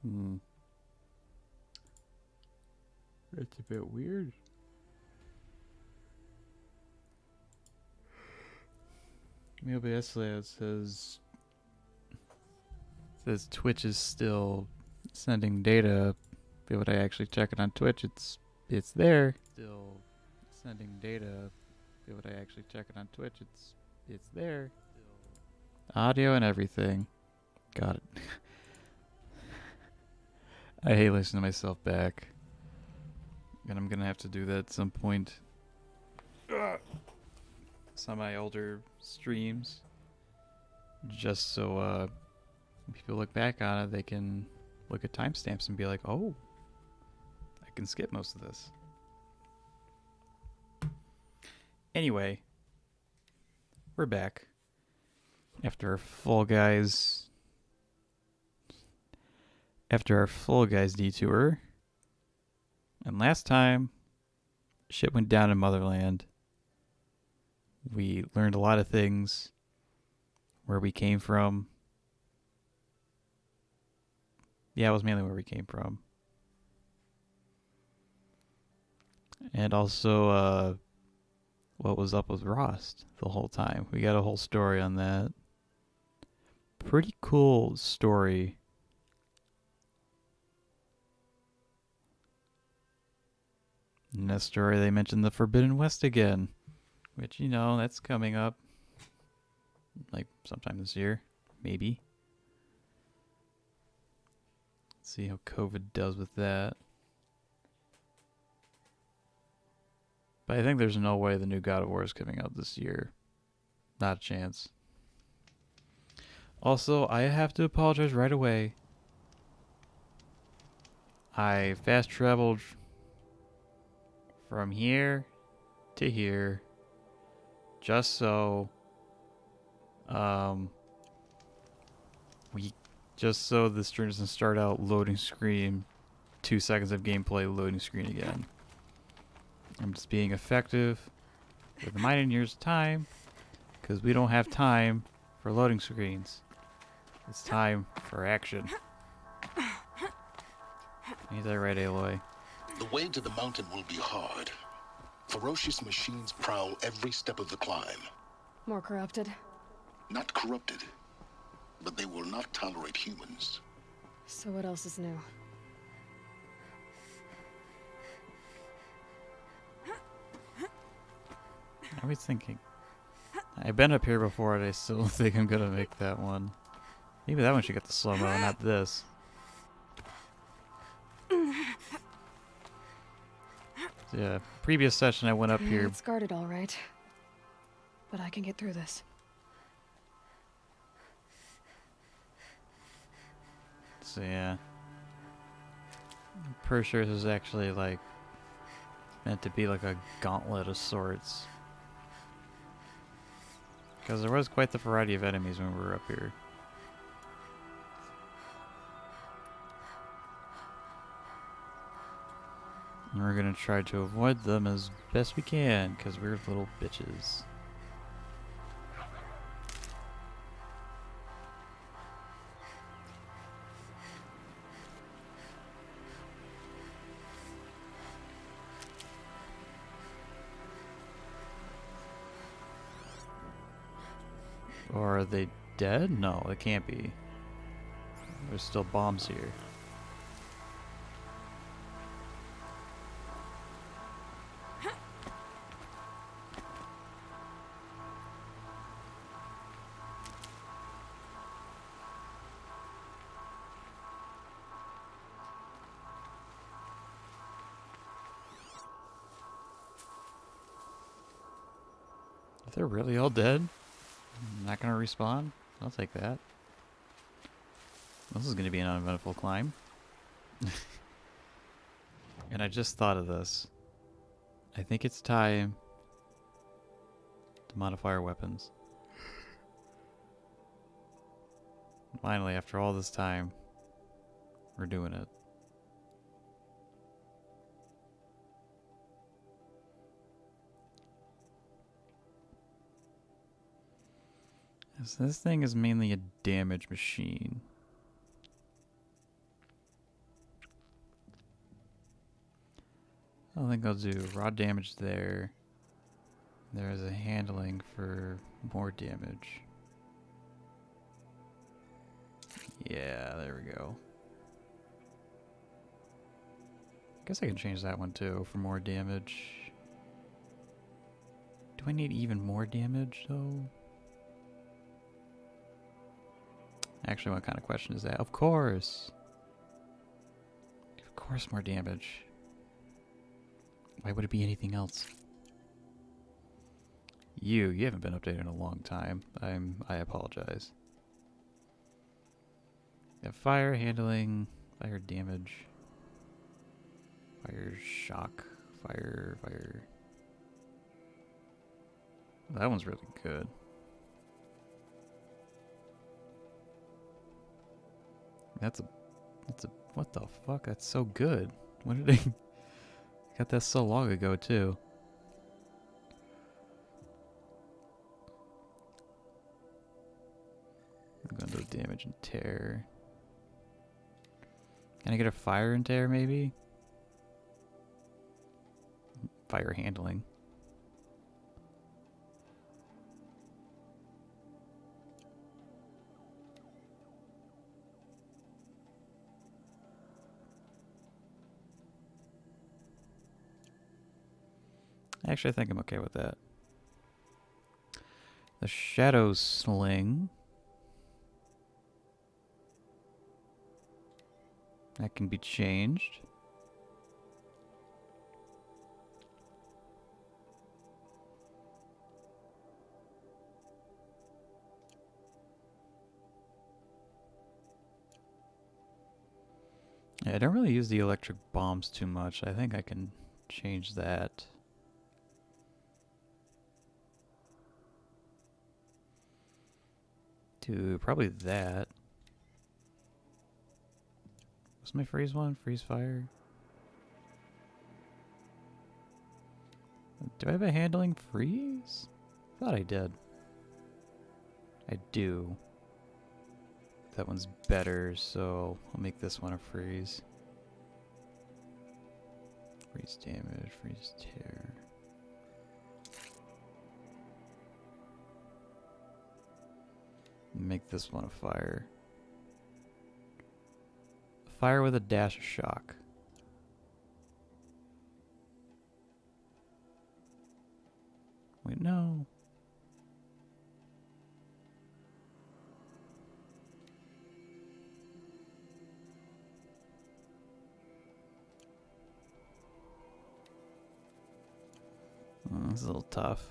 Hmm. That's a bit weird. Yeah, but yesterday it says Twitch is still sending data. But when I actually check it on Twitch, it's there. Still sending data. But when I actually check it on Twitch, it's there. Audio and everything. Got it. I hate listening to myself back. And I'm gonna have to do that at some point. Some of my older streams. Just so when people look back on it, they can look at timestamps and be like, oh, I can skip most of this. Anyway, we're back. After our Fall Guys detour. And last time, shit went down in Motherland. We learned a lot of things. Where we came from. Yeah, it was mainly where we came from. And also, what was up with Rost the whole time. We got a whole story on that. Pretty cool story. In that story, they mentioned the Forbidden West again. Which, you know, that's coming up. Like, sometime this year. Maybe. Let's see how COVID does with that. But I think there's no way the new God of War is coming out this year. Not a chance. Also, I have to apologize right away. I fast traveled from here to here just so the stream doesn't start out loading screen, 2 seconds of gameplay loading screen again. I'm just being effective with mine and yours time because we don't have time for loading screens. It's time for action. Ain't that right, Aloy? The way to the mountain will be hard. Ferocious machines prowl every step of the climb. More corrupted? Not corrupted, but they will not tolerate humans. So what else is new? I was thinking. I've been up here before and I still think I'm gonna make that one. Maybe that one should get the slow-mo, not this. Yeah, previous session I went up here. It's guarded all right. But I can get through this. So yeah. I'm pretty sure this is actually like meant to be like a gauntlet of sorts. Because there was quite the variety of enemies when we were up here. And we're gonna try to avoid them as best we can, because we're little bitches. Or are they dead? No, it can't be. There's still bombs here. If they're really all dead, not gonna respawn? I'll take that. This is gonna be an uneventful climb. And I just thought of this. I think it's time to modify our weapons. Finally, after all this time, we're doing it. So this thing is mainly a damage machine. I think I'll do raw damage there. There's a handling for more damage. Yeah, there we go. Guess I can change that one too for more damage. Do I need even more damage though? Actually, what kind of question is that? Of course! Of course more damage. Why would it be anything else? You haven't been updated in a long time. I apologize. Yeah, fire handling, fire damage, fire shock, fire. That one's really good. That's a what the fuck? That's so good. When did I got that so long ago too? I'm gonna do damage and tear. Can I get a fire and tear maybe? Fire handling. Actually, I think I'm okay with that. The Shadow Sling. That can be changed. Yeah, I don't really use the electric bombs too much. I think I can change that. To probably that. What's my freeze one? Freeze fire? Do I have a handling freeze? Thought I did. I do. That one's better, so I'll make this one a freeze. Freeze damage, freeze tear. Make this one a fire. Fire with a dash of shock. Wait, no. This is a little tough.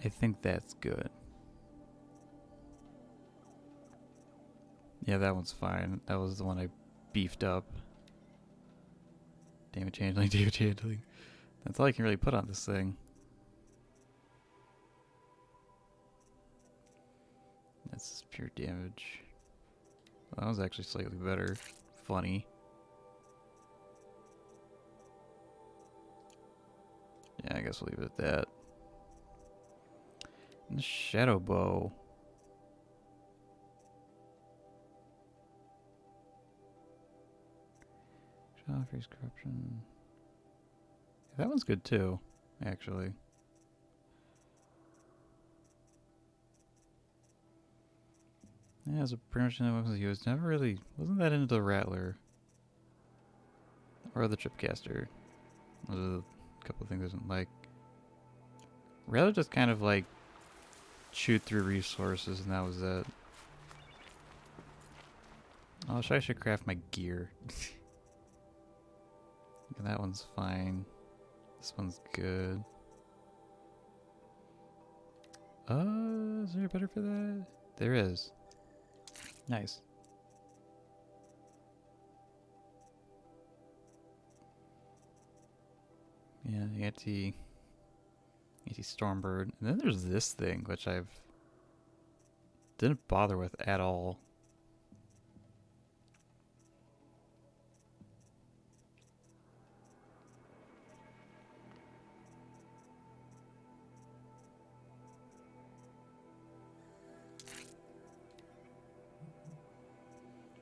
I think that's good. Yeah, that one's fine. That was the one I beefed up. Damage handling, damage handling. That's all I can really put on this thing. That's pure damage. Well, that was actually slightly better. Funny. Yeah, I guess we'll leave it at that. And the Shadow Bow. Shadow Freeze Corruption. Yeah, that one's good too, actually. Yeah, as a pretty much that was used. Never really wasn't that into the Rattler. Or the Tripcaster. Those are a couple of things I didn't like. Rattler just kind of like shoot through resources and that was it. Oh, I should craft my gear. That one's fine. This one's good. Is there better for that? There is. Nice. Yeah, Anti-Stormbird. And then there's this thing, which I've didn't bother with at all.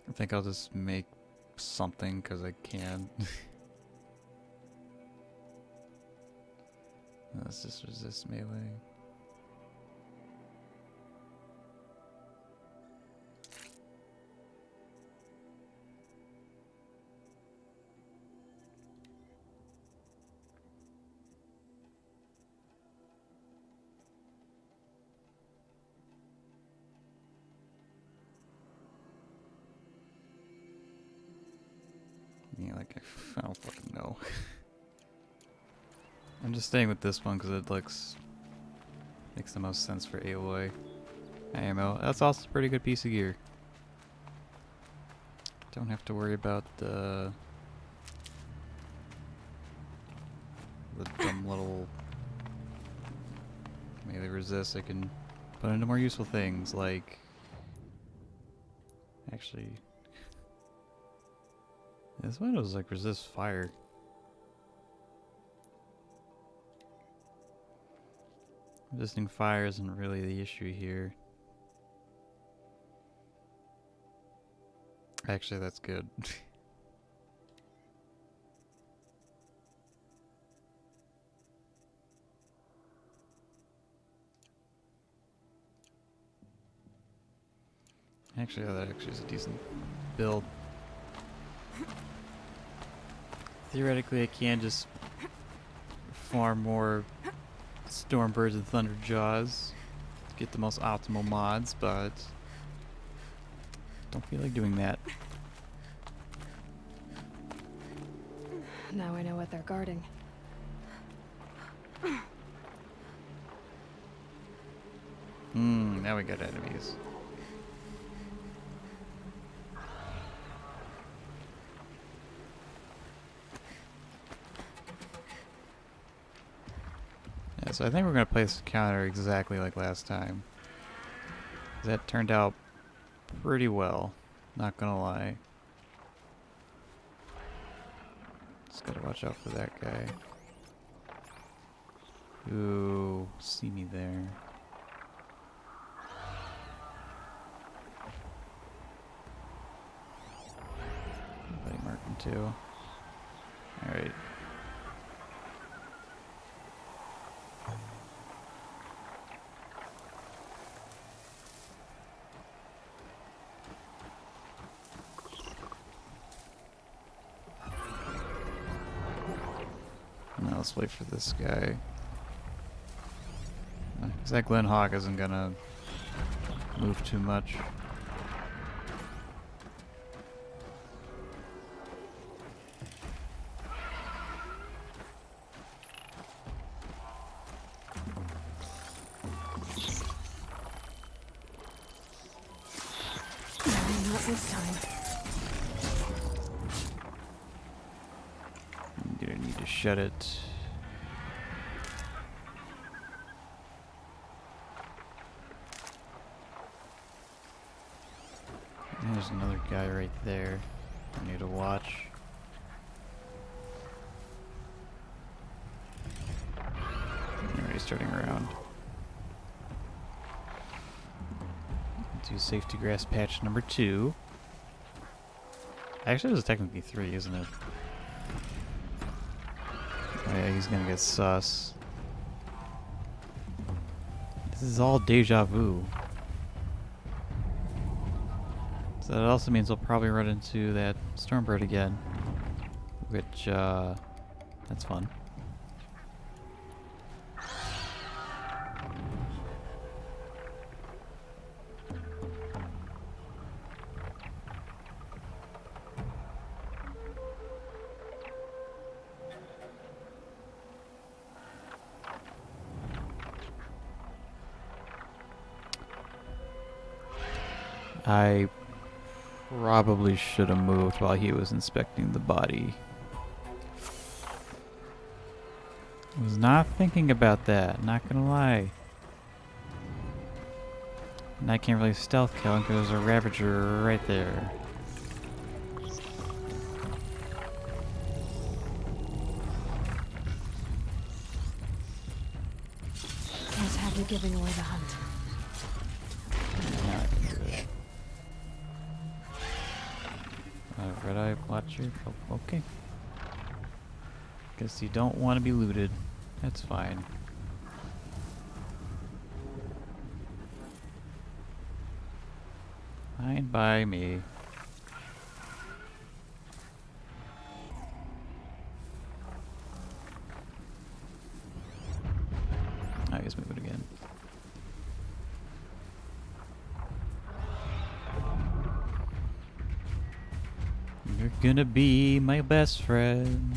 I think I'll just make something because I can. Let's just resist melee. Yeah, like I don't fucking know. I'm just staying with this one because it makes the most sense for Aloy. IMO. That's also a pretty good piece of gear. Don't have to worry about the dumb little melee resist. I can put into more useful things like actually this one was like resist fire. Resisting fire isn't really the issue here. Actually, that's good. Actually, that actually is a decent build. Theoretically, I can just farm more Stormbirds and Thunderjaws to get the most optimal mods, but don't feel like doing that. Now I know what they're guarding. Now we got enemies. Yeah, so I think we're gonna play this counter exactly like last time. That turned out pretty well, not gonna lie. Just gotta watch out for that guy. Ooh, see me there. Buddy marking too. Alright. Now let's wait for this guy. Because that Glen Hawk isn't gonna move too much. Not this time. You're gonna need to shut it. There's another guy right there. I need to watch. Already starting around. Do safety grass patch number 2. Actually, this is technically 3, isn't it? Oh yeah, he's gonna get sus. This is all deja vu. So that also means I'll probably run into that Stormbird again. Which, that's fun. I probably should have moved while he was inspecting the body. Was not thinking about that, not gonna lie. And I can't really stealth kill him because there's a Ravager right there. Can't have you giving away the hunt. Now I can do it. Red Eye Watcher. Oh, okay. Guess you don't want to be looted. That's fine. Fine by me. I guess move it again. You're gonna be my best friend.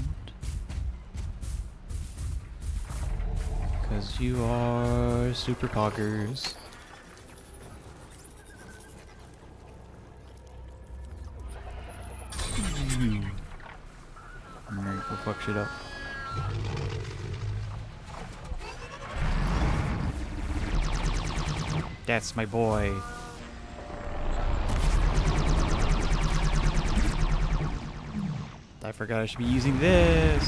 'Cause you are super poggers. Alright, go fuck shit up. That's my boy. I forgot I should be using this.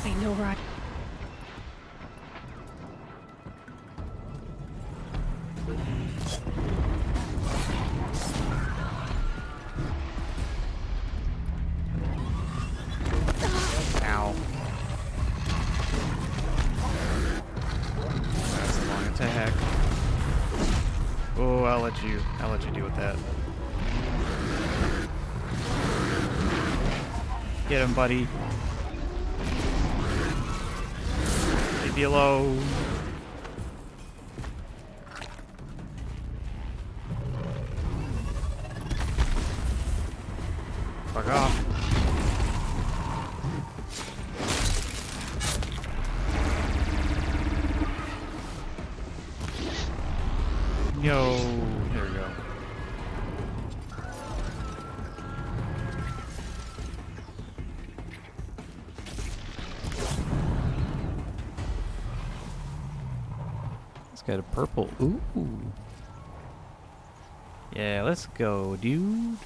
Ain't no right. Ow. That's a long attack. Oh, I'll let you deal with that. Get him, buddy. Leave me alone. Fuck off. Yo, there we go. It's got a purple. Ooh. Yeah, let's go, dude.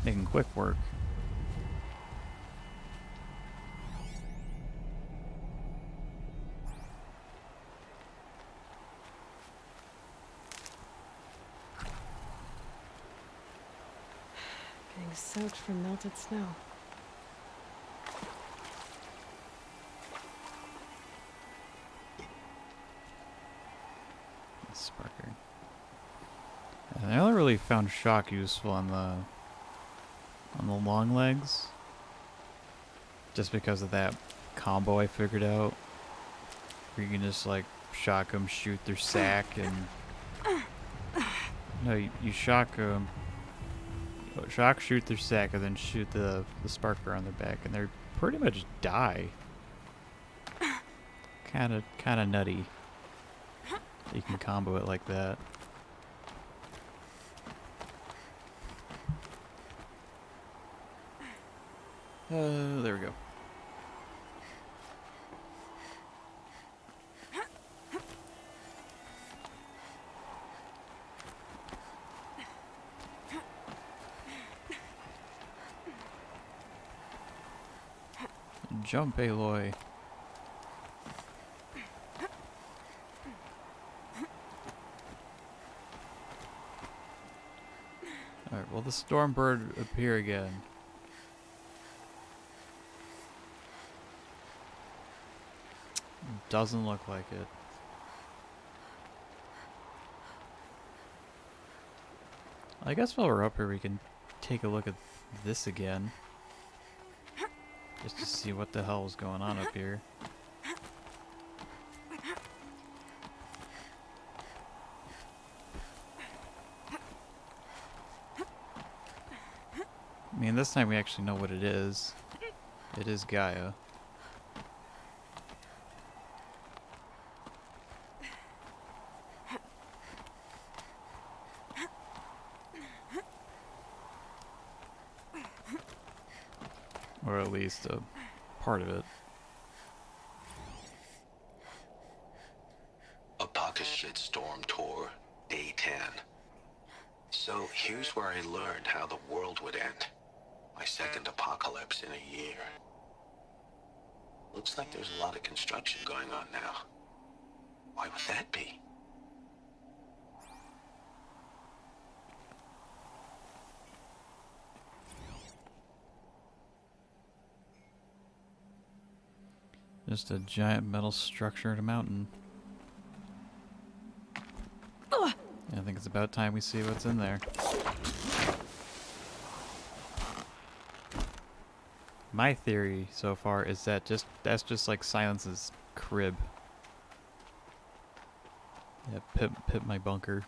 Making quick work. Getting soaked from melted snow. Sparker. I never really found shock useful on the long legs. Just because of that combo I figured out. Where you can just like shock them, shoot their sack, and no, you shock them, shock, shoot their sack, and then shoot the sparker on their back, and they pretty much die. Kind of nutty. You can combo it like that. There we go. Jump, Aloy. Alright, will the Stormbird appear again? Doesn't look like it. I guess while we're up here we can take a look at this again. Just to see what the hell is going on up here. I mean, this time we actually know what it is. It is Gaia. Or at least a part of it. Apocalypse Storm Tour, Day 10. So here's where I learned how the world would end. My second apocalypse in a year. Looks like there's a lot of construction going on now. Why would that be? Just a giant metal structure in a mountain. I think it's about time we see what's in there. My theory so far is that that's just like Silence's crib. Yeah, pip my bunker.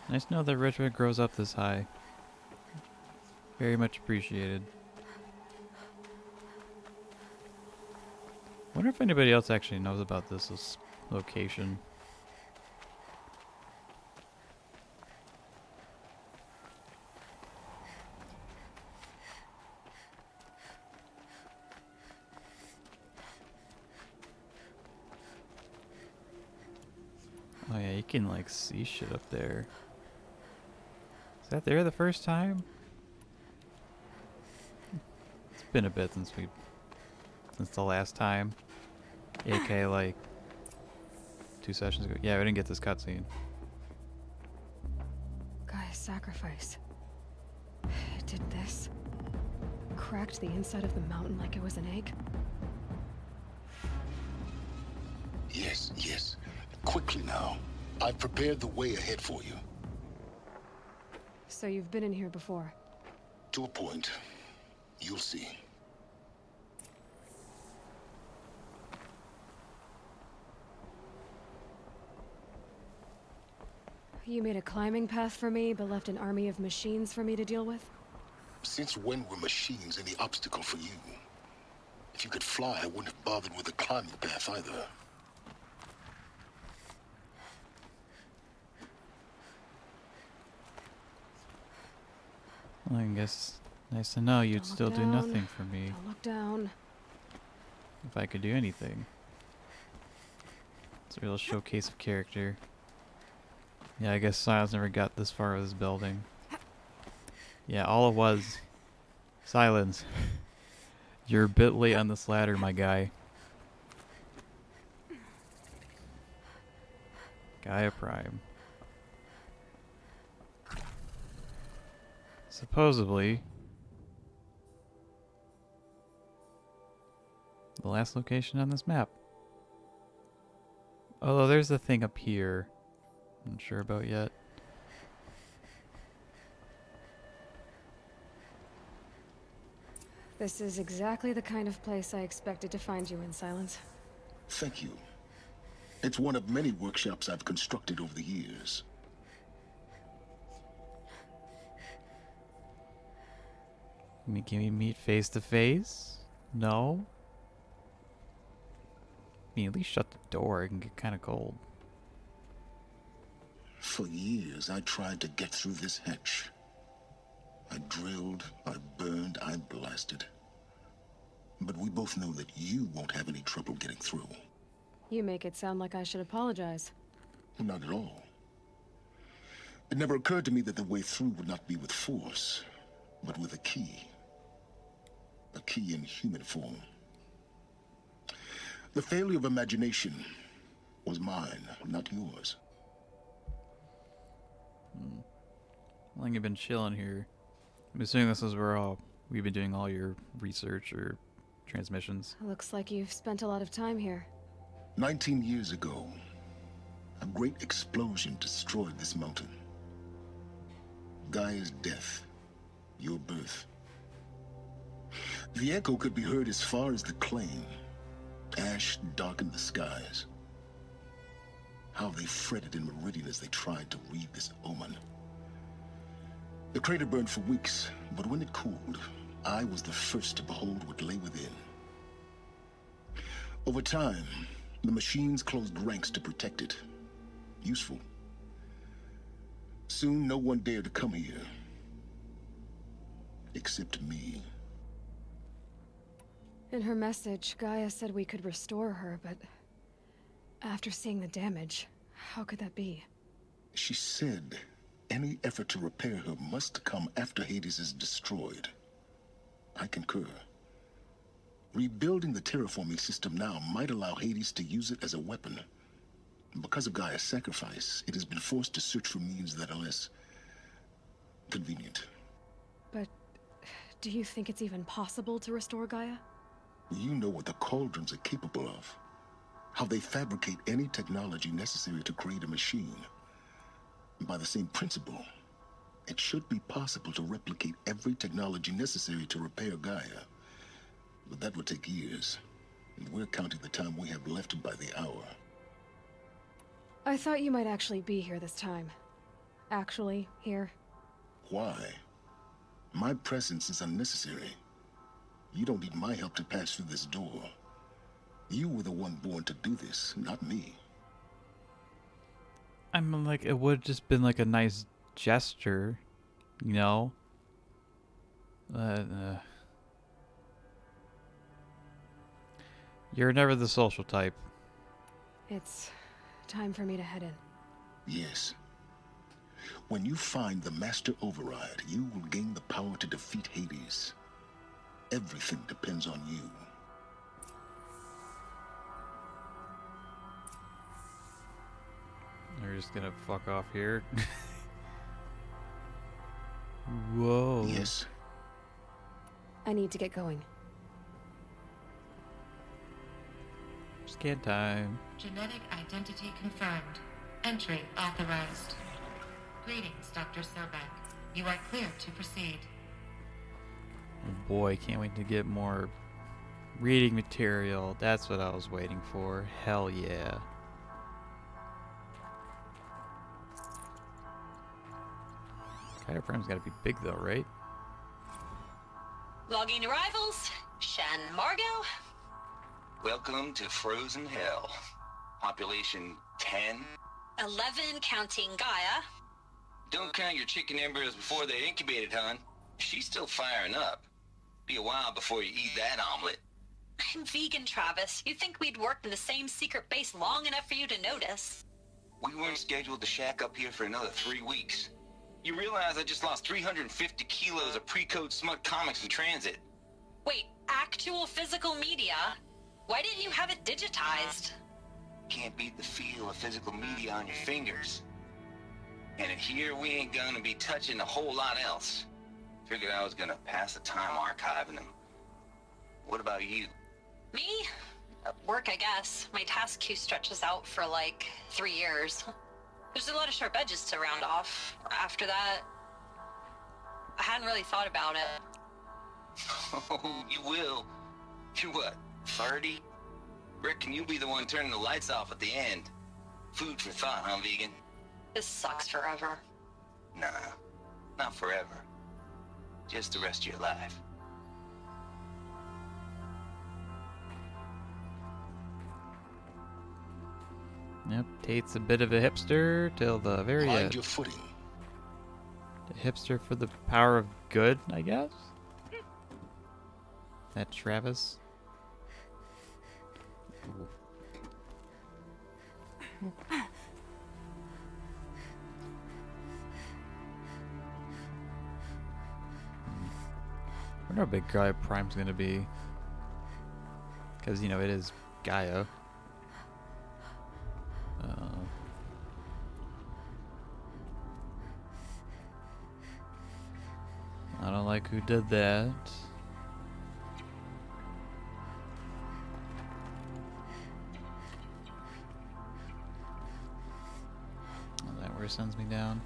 Nice to know that Richmond grows up this high. Very much appreciated. Wonder if anybody else actually knows about this location. Oh yeah, you can like see shit up there. Is that there the first time? It's been a bit since the last time. AK like 2 sessions ago. Yeah, we didn't get this cutscene. GAIA's sacrifice. It did this. Cracked the inside of the mountain like it was an egg. Yes, yes. Quickly now. I've prepared the way ahead for you. So you've been in here before? To a point. You'll see. You made a climbing path for me, but left an army of machines for me to deal with? Since when were machines any obstacle for you? If you could fly, I wouldn't have bothered with the climbing path either. Well, I guess nice to know you'd Don't look still do down. nothing for me Don't look down. if I could do anything. It's a real showcase of character. Yeah, I guess Silence never got this far with his building. Yeah, all it was. Silence. You're a bit late on this ladder, my guy. GAIA Prime. Supposedly, the last location on this map. Although there's the thing up here I'm not sure about yet. This is exactly the kind of place I expected to find you in, Silence. Thank you. It's one of many workshops I've constructed over the years. Can we meet face to face? No? I mean, at least shut the door. It can get kind of cold. For years, I tried to get through this hatch. I drilled, I burned, I blasted. But we both know that you won't have any trouble getting through. You make it sound like I should apologize. Not at all. It never occurred to me that the way through would not be with force, but with a key. A key in human form. The failure of imagination was mine, not yours. How long you been chilling here? I'm assuming this is where we've been doing all your research or transmissions. Looks like you've spent a lot of time here. 19 years ago, a great explosion destroyed this mountain. Gaia's death, your birth. The echo could be heard as far as the claim. Ash darkened the skies. How they fretted in Merdian as they tried to read this omen. The crater burned for weeks, but when it cooled, I was the first to behold what lay within. Over time, the machines closed ranks to protect it. Useful. Soon, no one dared to come here. Except me. In her message, Gaia said we could restore her, but after seeing the damage, how could that be? She said any effort to repair her must come after Hades is destroyed. I concur. Rebuilding the terraforming system now might allow Hades to use it as a weapon. Because of Gaia's sacrifice, it has been forced to search for means that are less convenient. But do you think it's even possible to restore Gaia? You know what the cauldrons are capable of. How they fabricate any technology necessary to create a machine. By the same principle, it should be possible to replicate every technology necessary to repair Gaia. But that would take years, and we're counting the time we have left by the hour. I thought you might actually be here this time. Actually, here. Why? My presence is unnecessary. You don't need my help to pass through this door. You were the one born to do this, not me. I mean, like, it would have just been like a nice gesture, you know? You're never the social type. It's time for me to head in. Yes. When you find the Master Override, you will gain the power to defeat Hades. Everything depends on you. We're just gonna fuck off here. Whoa. Yes. I need to get going. Scan time. Genetic identity confirmed. Entry authorized. Greetings, Dr. Sobek. You are clear to proceed. Oh boy, can't wait to get more reading material. That's what I was waiting for. Hell yeah. GAIA Prime's gotta be big though, right? Logging arrivals. Shan Margot. Welcome to Frozen Hell. Population 10. 11 counting Gaia. Don't count your chicken embryos before they're incubated, hon. She's still firing up. Be a while before you eat that omelet. I'm vegan, Travis. You'd think we'd worked in the same secret base long enough for you to notice. We weren't scheduled to shack up here for another 3 weeks. You realize I just lost 350 kilos of pre-code smut comics in transit. Wait, actual physical media? Why didn't you have it digitized? Can't beat the feel of physical media on your fingers. And in here, we ain't gonna be touching a whole lot else. Figured I was gonna pass the time archiving them. What about you? Me? Work, I guess. My task queue stretches out for like 3 years. There's a lot of sharp edges to round off. After that, I hadn't really thought about it. Oh, you will. You're what, 30? Reckon you'll be the one turning the lights off at the end. Food for thought, huh, vegan? This sucks forever. Nah, not forever. Just the rest of your life. Yep, Tate's a bit of a hipster till the very Mind end. your footing. A hipster for the power of good, I guess? That Travis? Ooh. I wonder how big GAIA Prime's gonna be. Because, you know, it is Gaia. I don't like who did that. Oh, that where it sends me down.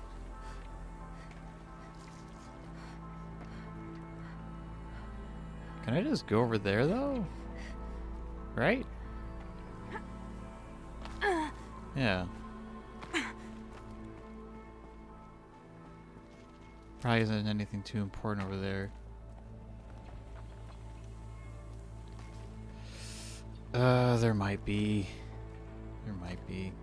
Can I just go over there though? Right? Yeah. Probably isn't anything too important over there. There might be. There might be.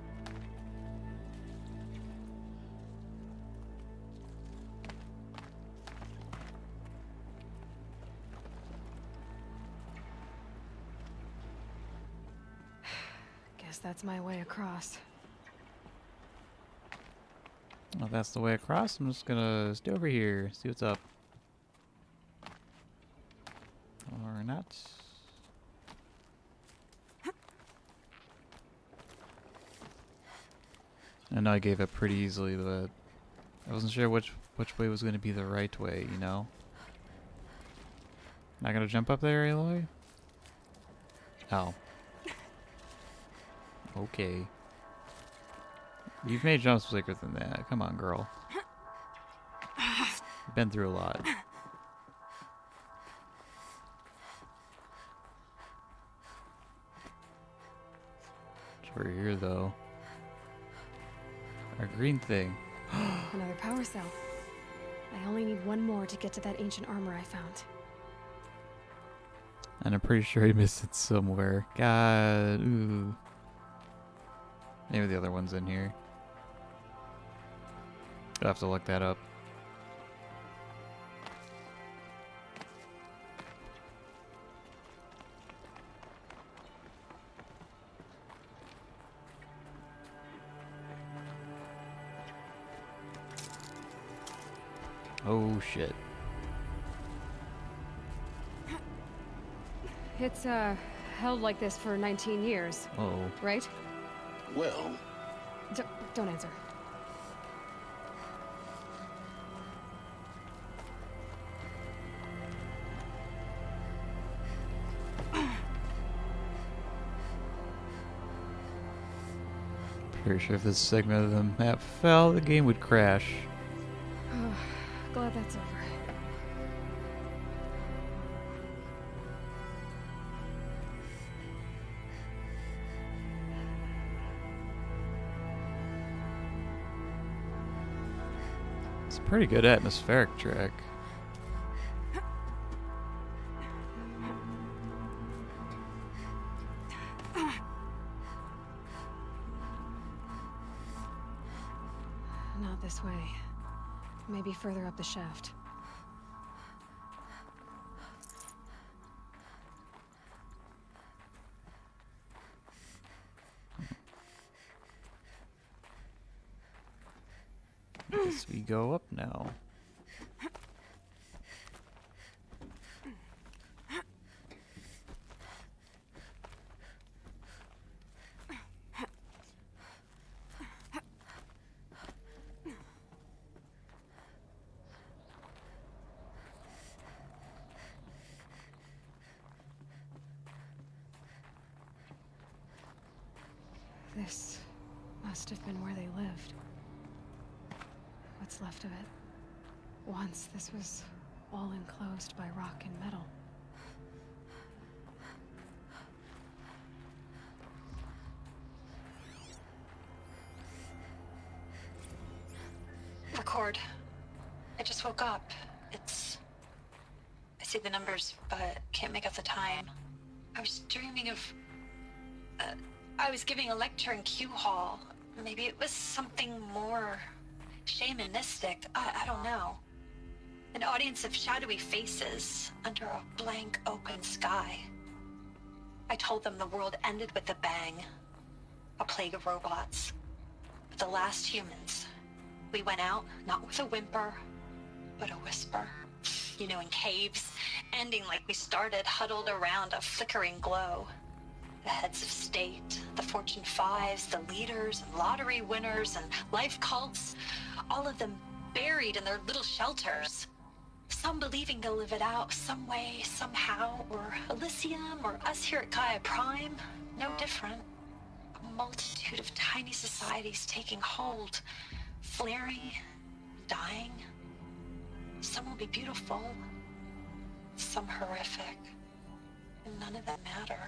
Guess that's my way across. Well, if that's the way across, I'm just gonna stay over here, see what's up. Or not. I know I gave up pretty easily, but I wasn't sure which way was going to be the right way, you know? Not gonna jump up there, Aloy? Oh. Okay. You've made jumps quicker than that. Come on, girl. You've been through a lot. It's over here, though. Our green thing. Another power cell. I only need one more to get to that ancient armor I found. And I'm pretty sure I missed it somewhere. God. Ooh. Maybe the other one's in here. I'll have to look that up. Oh shit. It's, held like this for 19 years, Oh. right? Well, Don't answer. Pretty sure if this segment of the map fell, the game would crash. Glad that's over. It's a pretty good atmospheric track. Not this way. Maybe further up the shaft. Guess we go up now. This must have been where they lived. What's left of it. Once this was all enclosed by rock and metal. Record. I just woke up. I see the numbers, but can't make out the time. I was dreaming of... I was giving a lecture in Q Hall. Maybe it was something more shamanistic. I don't know. An audience of shadowy faces under a blank open sky. I told them the world ended with a bang. A plague of robots. The last humans. We went out, not with a whimper, but a whisper. You know, in caves, ending like we started, huddled around a flickering glow. The heads of state, the Fortune 5s, the leaders and lottery winners and life cults, all of them buried in their little shelters. Some believing they'll live it out some way, somehow, or Elysium, or us here at GAIA Prime, no different. A multitude of tiny societies taking hold, flaring, dying. Some will be beautiful, some horrific, and none of them matter.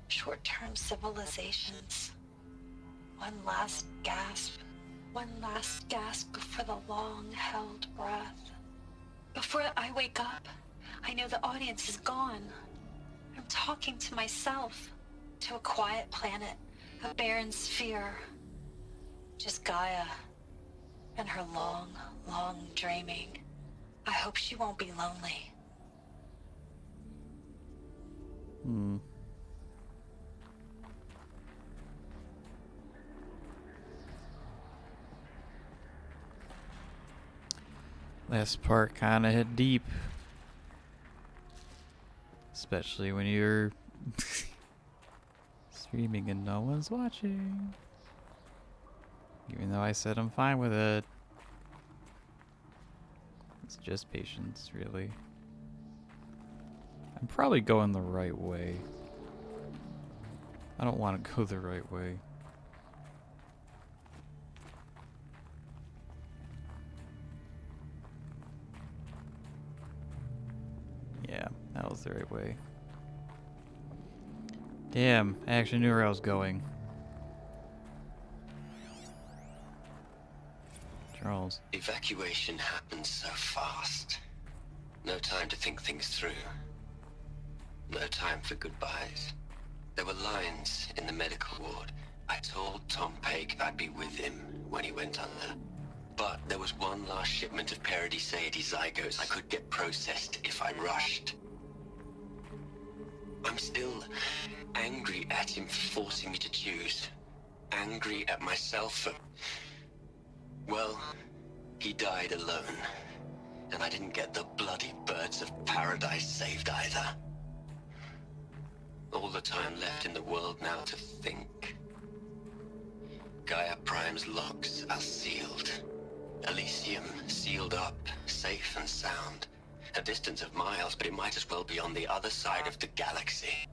Short-term civilizations. One last gasp, One last gasp for the long-held breath. Before I wake up, I know the audience is gone. I'm talking to myself, to a quiet planet, a barren sphere. Just Gaia and her long, long dreaming. I hope she won't be lonely. Hmm. Last part kinda hit deep. Especially when you're streaming and no one's watching. Even though I said I'm fine with it. It's just patience, really. I'm probably going the right way. I don't want to go the right way. Yeah, that was the right way. Damn, I actually knew where I was going. Charles. Evacuation happened so fast. No time to think things through. No time for goodbyes. There were lines in the medical ward. I told Tom Pake I'd be with him when he went under. But there was one last shipment of Paradiseidae zygotes I could get processed if I rushed. I'm still angry at him for forcing me to choose. Angry at myself for... Well, he died alone. And I didn't get the bloody birds of paradise saved either. All the time left in the world now to think. GAIA Prime's logs are sealed. Elysium sealed up, safe and sound. A distance of miles, but it might as well be on the other side of the galaxy.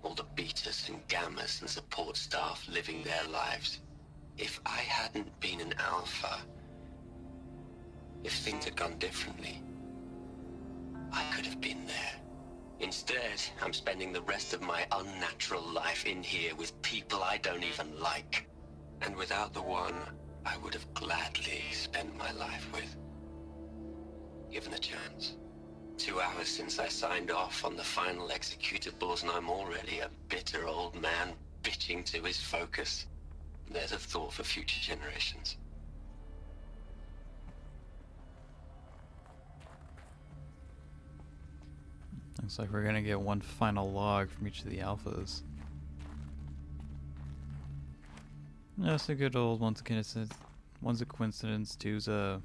All the betas and gammas and support staff living their lives. If I hadn't been an alpha, if things had gone differently, I could have been there. Instead, I'm spending the rest of my unnatural life in here with people I don't even like. And without the one I would have gladly spent my life with. Given a chance. 2 hours since I signed off on the final executables and I'm already a bitter old man bitching to his focus. There's a thought for future generations. Looks like we're gonna get one final log from each of the alphas. That's a good old one's a coincidence, two's a...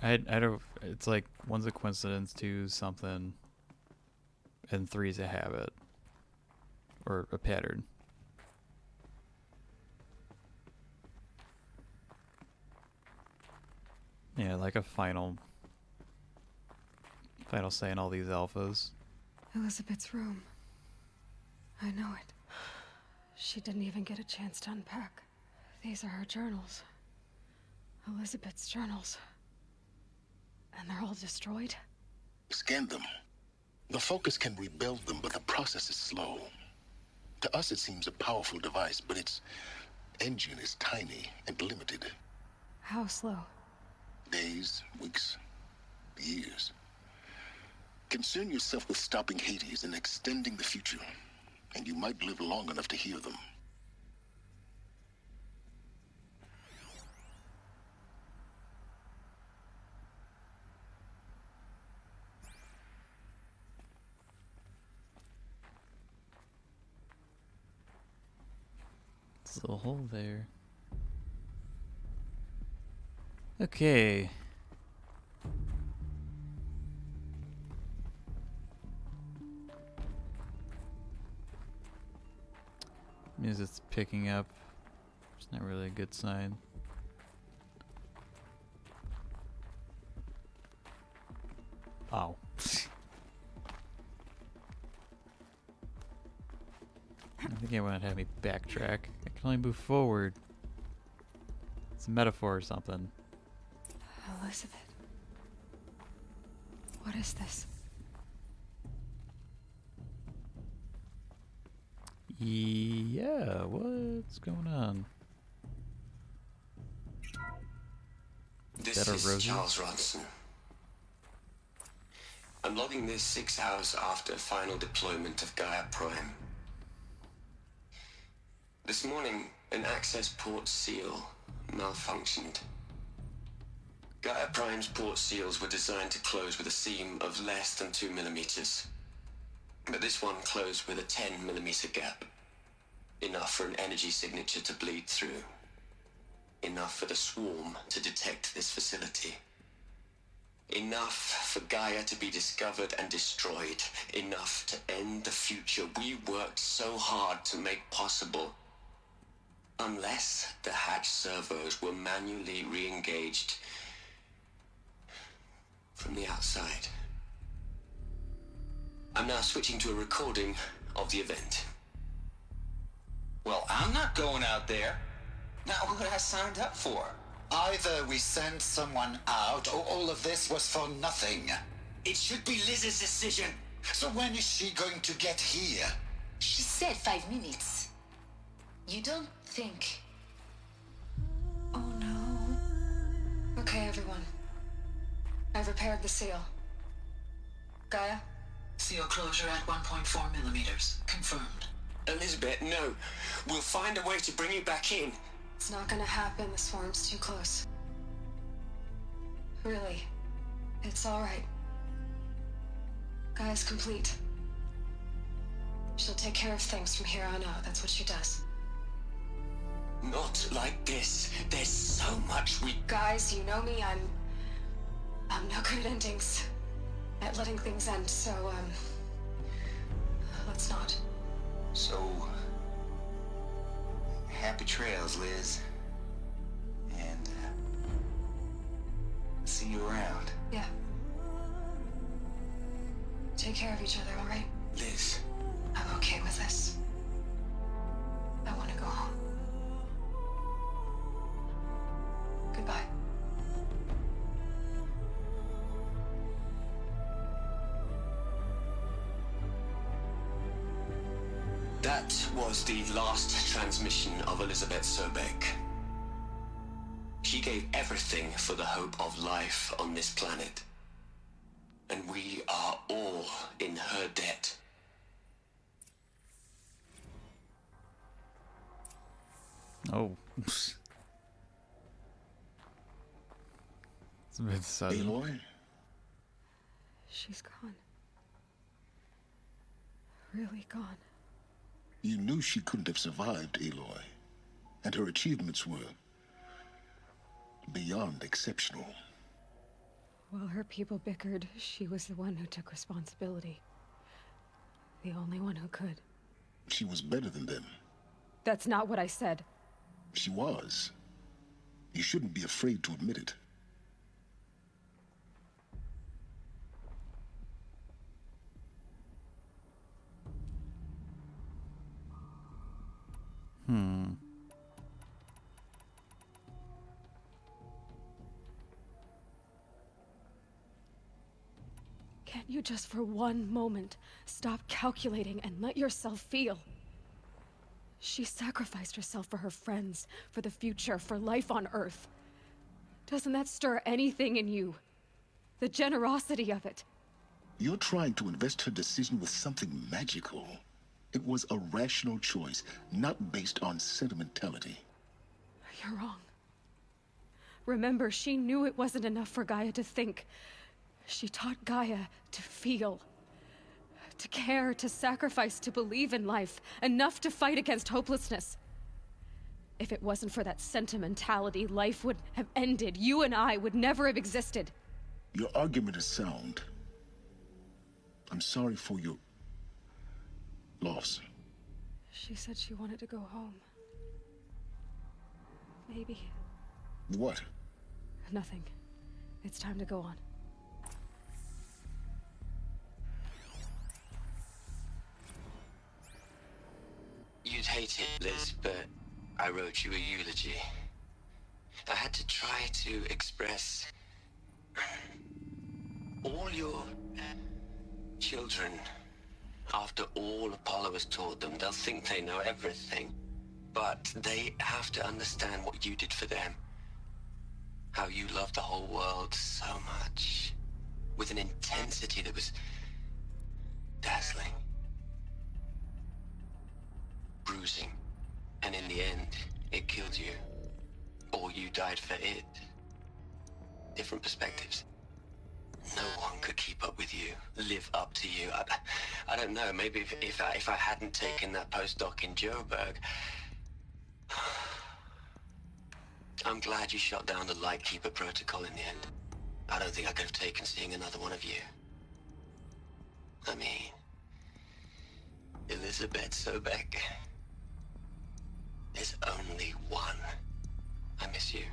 I don't... It's like, one's a coincidence, two's something, and three's a habit. Or a pattern. Yeah, like a final say in all these alphas. Elizabeth's room. I know it. She didn't even get a chance to unpack. These are her journals. Elizabeth's journals. And they're all destroyed? Scan them. The Focus can rebuild them, but the process is slow. To us, it seems a powerful device, but its engine is tiny and limited. How slow? Days, weeks, years. Concern yourself with stopping Hades and extending the future, and you might live long enough to hear them. There's a little hole there. Okay. Means it's picking up. It's not really a good sign. Oh. I think it wanted to have me backtrack. I can only move forward. It's a metaphor or something. Elizabeth. What is this? Yeah, what's going on? This That are is Rosie? Charles Ronson. I'm logging this 6 hours after final deployment of GAIA Prime. This morning, an access port seal malfunctioned. GAIA Prime's port seals were designed to close with a seam of less than 2 millimeters. But this one closed with a 10 millimeter gap. Enough for an energy signature to bleed through. Enough for the swarm to detect this facility. Enough for Gaia to be discovered and destroyed. Enough to end the future we worked so hard to make possible. Unless the hatch servos were manually re-engaged from the outside. I'm now switching to a recording of the event. Well, I'm not going out there. Not what I signed up for. Either we send someone out, or all of this was for nothing. It should be Liz's decision. So when is she going to get here? She said 5 minutes. You don't think... Oh no. Okay, everyone. I've repaired the seal. Gaia? Seal closure at 1.4 millimeters. Confirmed. Elizabeth, no. We'll find a way to bring you back in. It's not gonna happen. The swarm's too close. Really. It's alright. Gaia's complete. She'll take care of things from here on out. That's what she does. Not like this. There's so much we... Guys, you know me. I'm no good at endings. At letting things end, so, let's not. So, happy trails, Liz. And, see you around. Yeah. Take care of each other, alright? Liz. I'm okay with this. I want to go home. Goodbye. That was the last transmission of Elizabeth Sobeck. She gave everything for the hope of life on this planet. And we are all in her debt. Oh. It's a bit sudden. Aloy? She's gone. Really gone. You knew she couldn't have survived, Aloy. And her achievements were beyond exceptional. While her people bickered, she was the one who took responsibility. The only one who could. She was better than them. That's not what I said. She was. You shouldn't be afraid to admit it. Can't you just for one moment stop calculating and let yourself feel? She sacrificed herself for her friends, for the future, for life on Earth. Doesn't that stir anything in you? The generosity of it. You're trying to invest her decision with something magical. It was a rational choice, not based on sentimentality. You're wrong. Remember, she knew it wasn't enough for Gaia to think. She taught Gaia to feel. To care, to sacrifice, to believe in life. Enough to fight against hopelessness. If it wasn't for that sentimentality, life would have ended. You and I would never have existed. Your argument is sound. I'm sorry for your loss. She said she wanted to go home. Maybe. What? Nothing. It's time to go on. You'd hate it, Liz, but I wrote you a eulogy. I had to try to express all your children After all Apollo has taught them, they'll think they know everything. But they have to understand what you did for them. How you loved the whole world so much. With an intensity that was dazzling. Bruising. And in the end, it killed you. Or you died for it. Different perspectives. No one could keep up with you, live up to you. I don't know, maybe if I hadn't taken that postdoc in Joburg. I'm glad you shot down the Lightkeeper protocol in the end. I don't think I could have taken seeing another one of you. I mean, Elizabeth Sobek. There's only one. I miss you.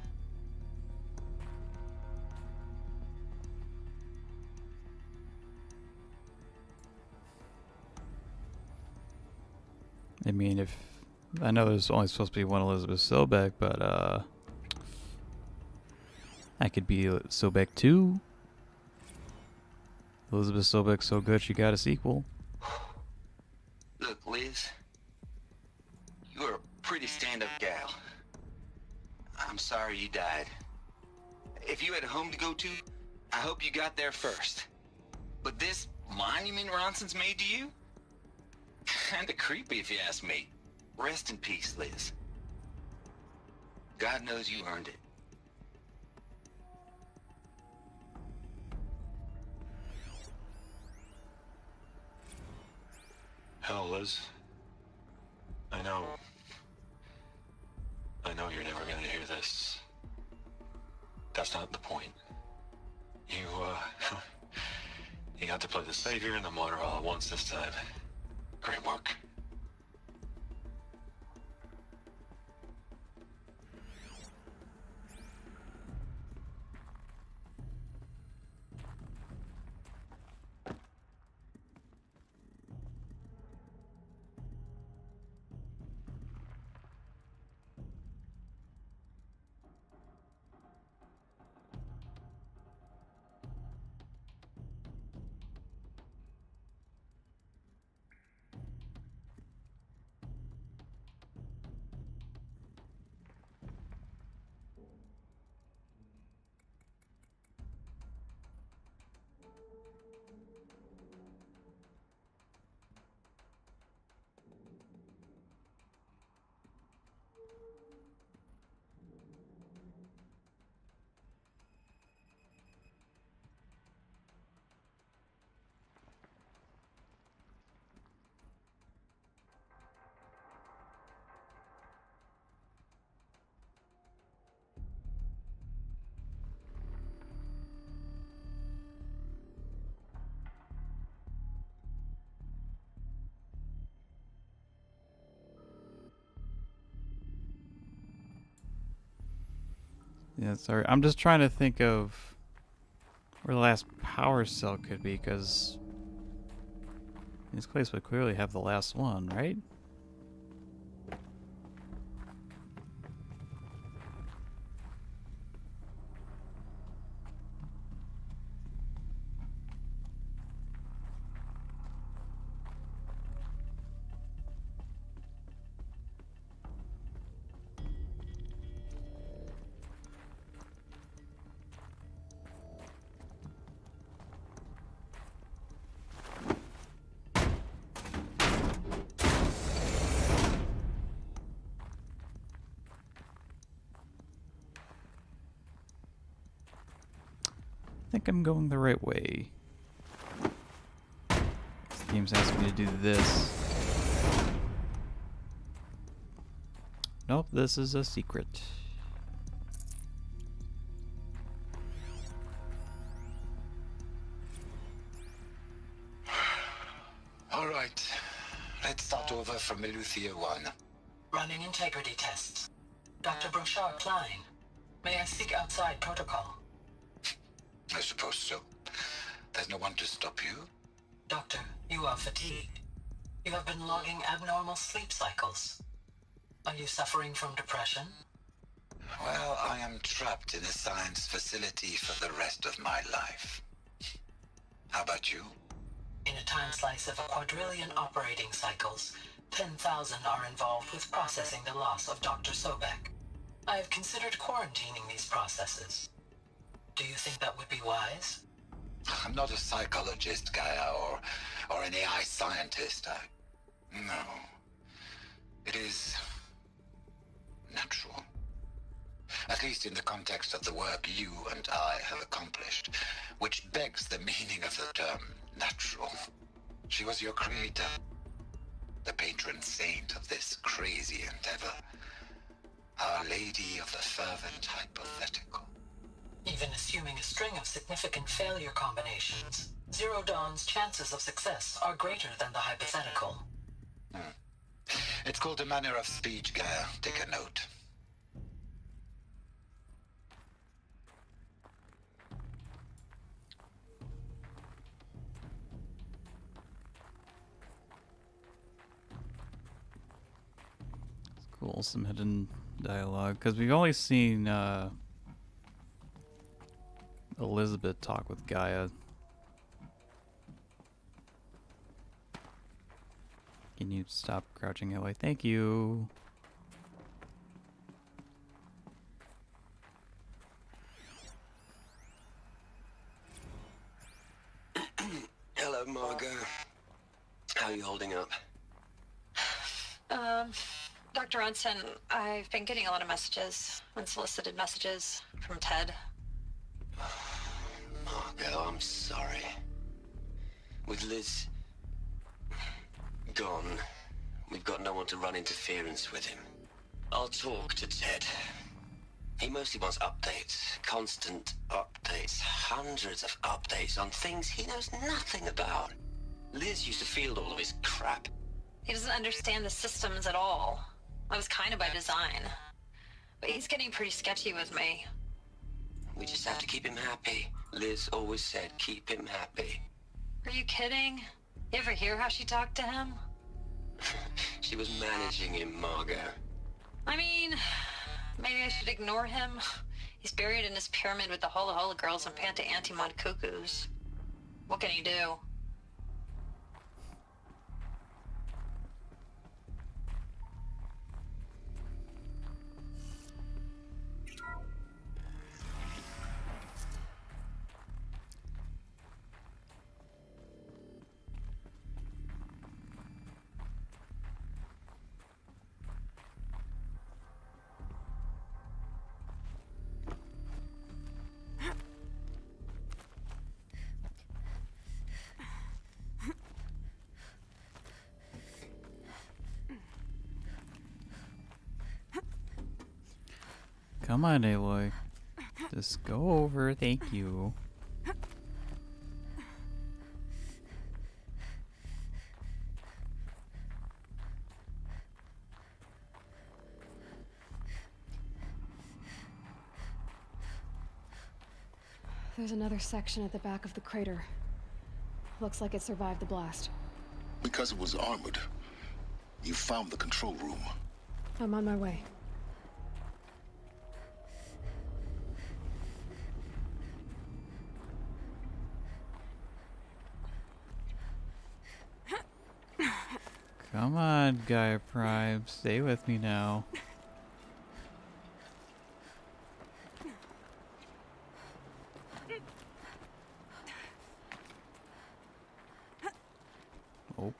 I mean, if I know there's only supposed to be one Elizabeth Sobek, but I could be Sobek 2. Elizabeth Sobek's so good she got a sequel. Look, Liz, you're a pretty stand-up gal. I'm sorry you died. If you had a home to go to, I hope you got there first. But this monument Ronson's made to you? Kinda creepy if you ask me. Rest in peace, Liz. God knows you earned it. Hell, Liz. I know you're never gonna hear this. That's not the point. You, you got to play the savior and the martyr all at once this time. Great work. Yeah, sorry. I'm just trying to think of where the last power cell could be, because this place would clearly have the last one, right? I think I'm going the right way. This game's asking me to do this. Nope, this is a secret. All right. Let's start over from Eleuthia 1. Running integrity tests. Dr. Brochard Klein, may I speak outside protocol? I suppose so. There's no one to stop you. Doctor, you are fatigued. You have been logging abnormal sleep cycles. Are you suffering from depression? Well, I am trapped in a science facility for the rest of my life. How about you? In a time slice of a quadrillion operating cycles, 10,000 are involved with processing the loss of Dr. Sobek. I have considered quarantining these processes. Do you think that would be wise? I'm not a psychologist, Gaia, or an AI scientist. No. It is natural. At least in the context of the work you and I have accomplished, which begs the meaning of the term natural. She was your creator, the patron saint of this crazy endeavor, Our Lady of the Fervent Hypothetical. Even assuming a string of significant failure combinations, Zero Dawn's chances of success are greater than the hypothetical. It's called a manner of speech, Gaia. Take a note. Cool, some hidden dialogue. Because we've only seen Elizabeth talk with Gaia. Can you stop crouching away? Thank you. Hello, Margot. How are you holding up? Dr. Ronson, I've been getting a lot of messages, unsolicited messages from Ted. Margot, I'm sorry. With Liz gone, we've got no one to run interference with him. I'll talk to Ted. He mostly wants updates, constant updates, hundreds of updates on things he knows nothing about. Liz used to field all of his crap. He doesn't understand the systems at all. That was kind of by design. But he's getting pretty sketchy with me. We just have to keep him happy. Liz always said keep him happy. Are you kidding? You ever hear how she talked to him? She was managing him, Margot. I mean, maybe I should ignore him. He's buried in his pyramid with the Hola Hola girls and Panta Antimon cuckoos. What can he do? Come on, Aloy. Just go over, thank you. There's another section at the back of the crater. Looks like it survived the blast. Because it was armored, you found the control room. I'm on my way. Come on, GAIA Prime. Stay with me now. Oh.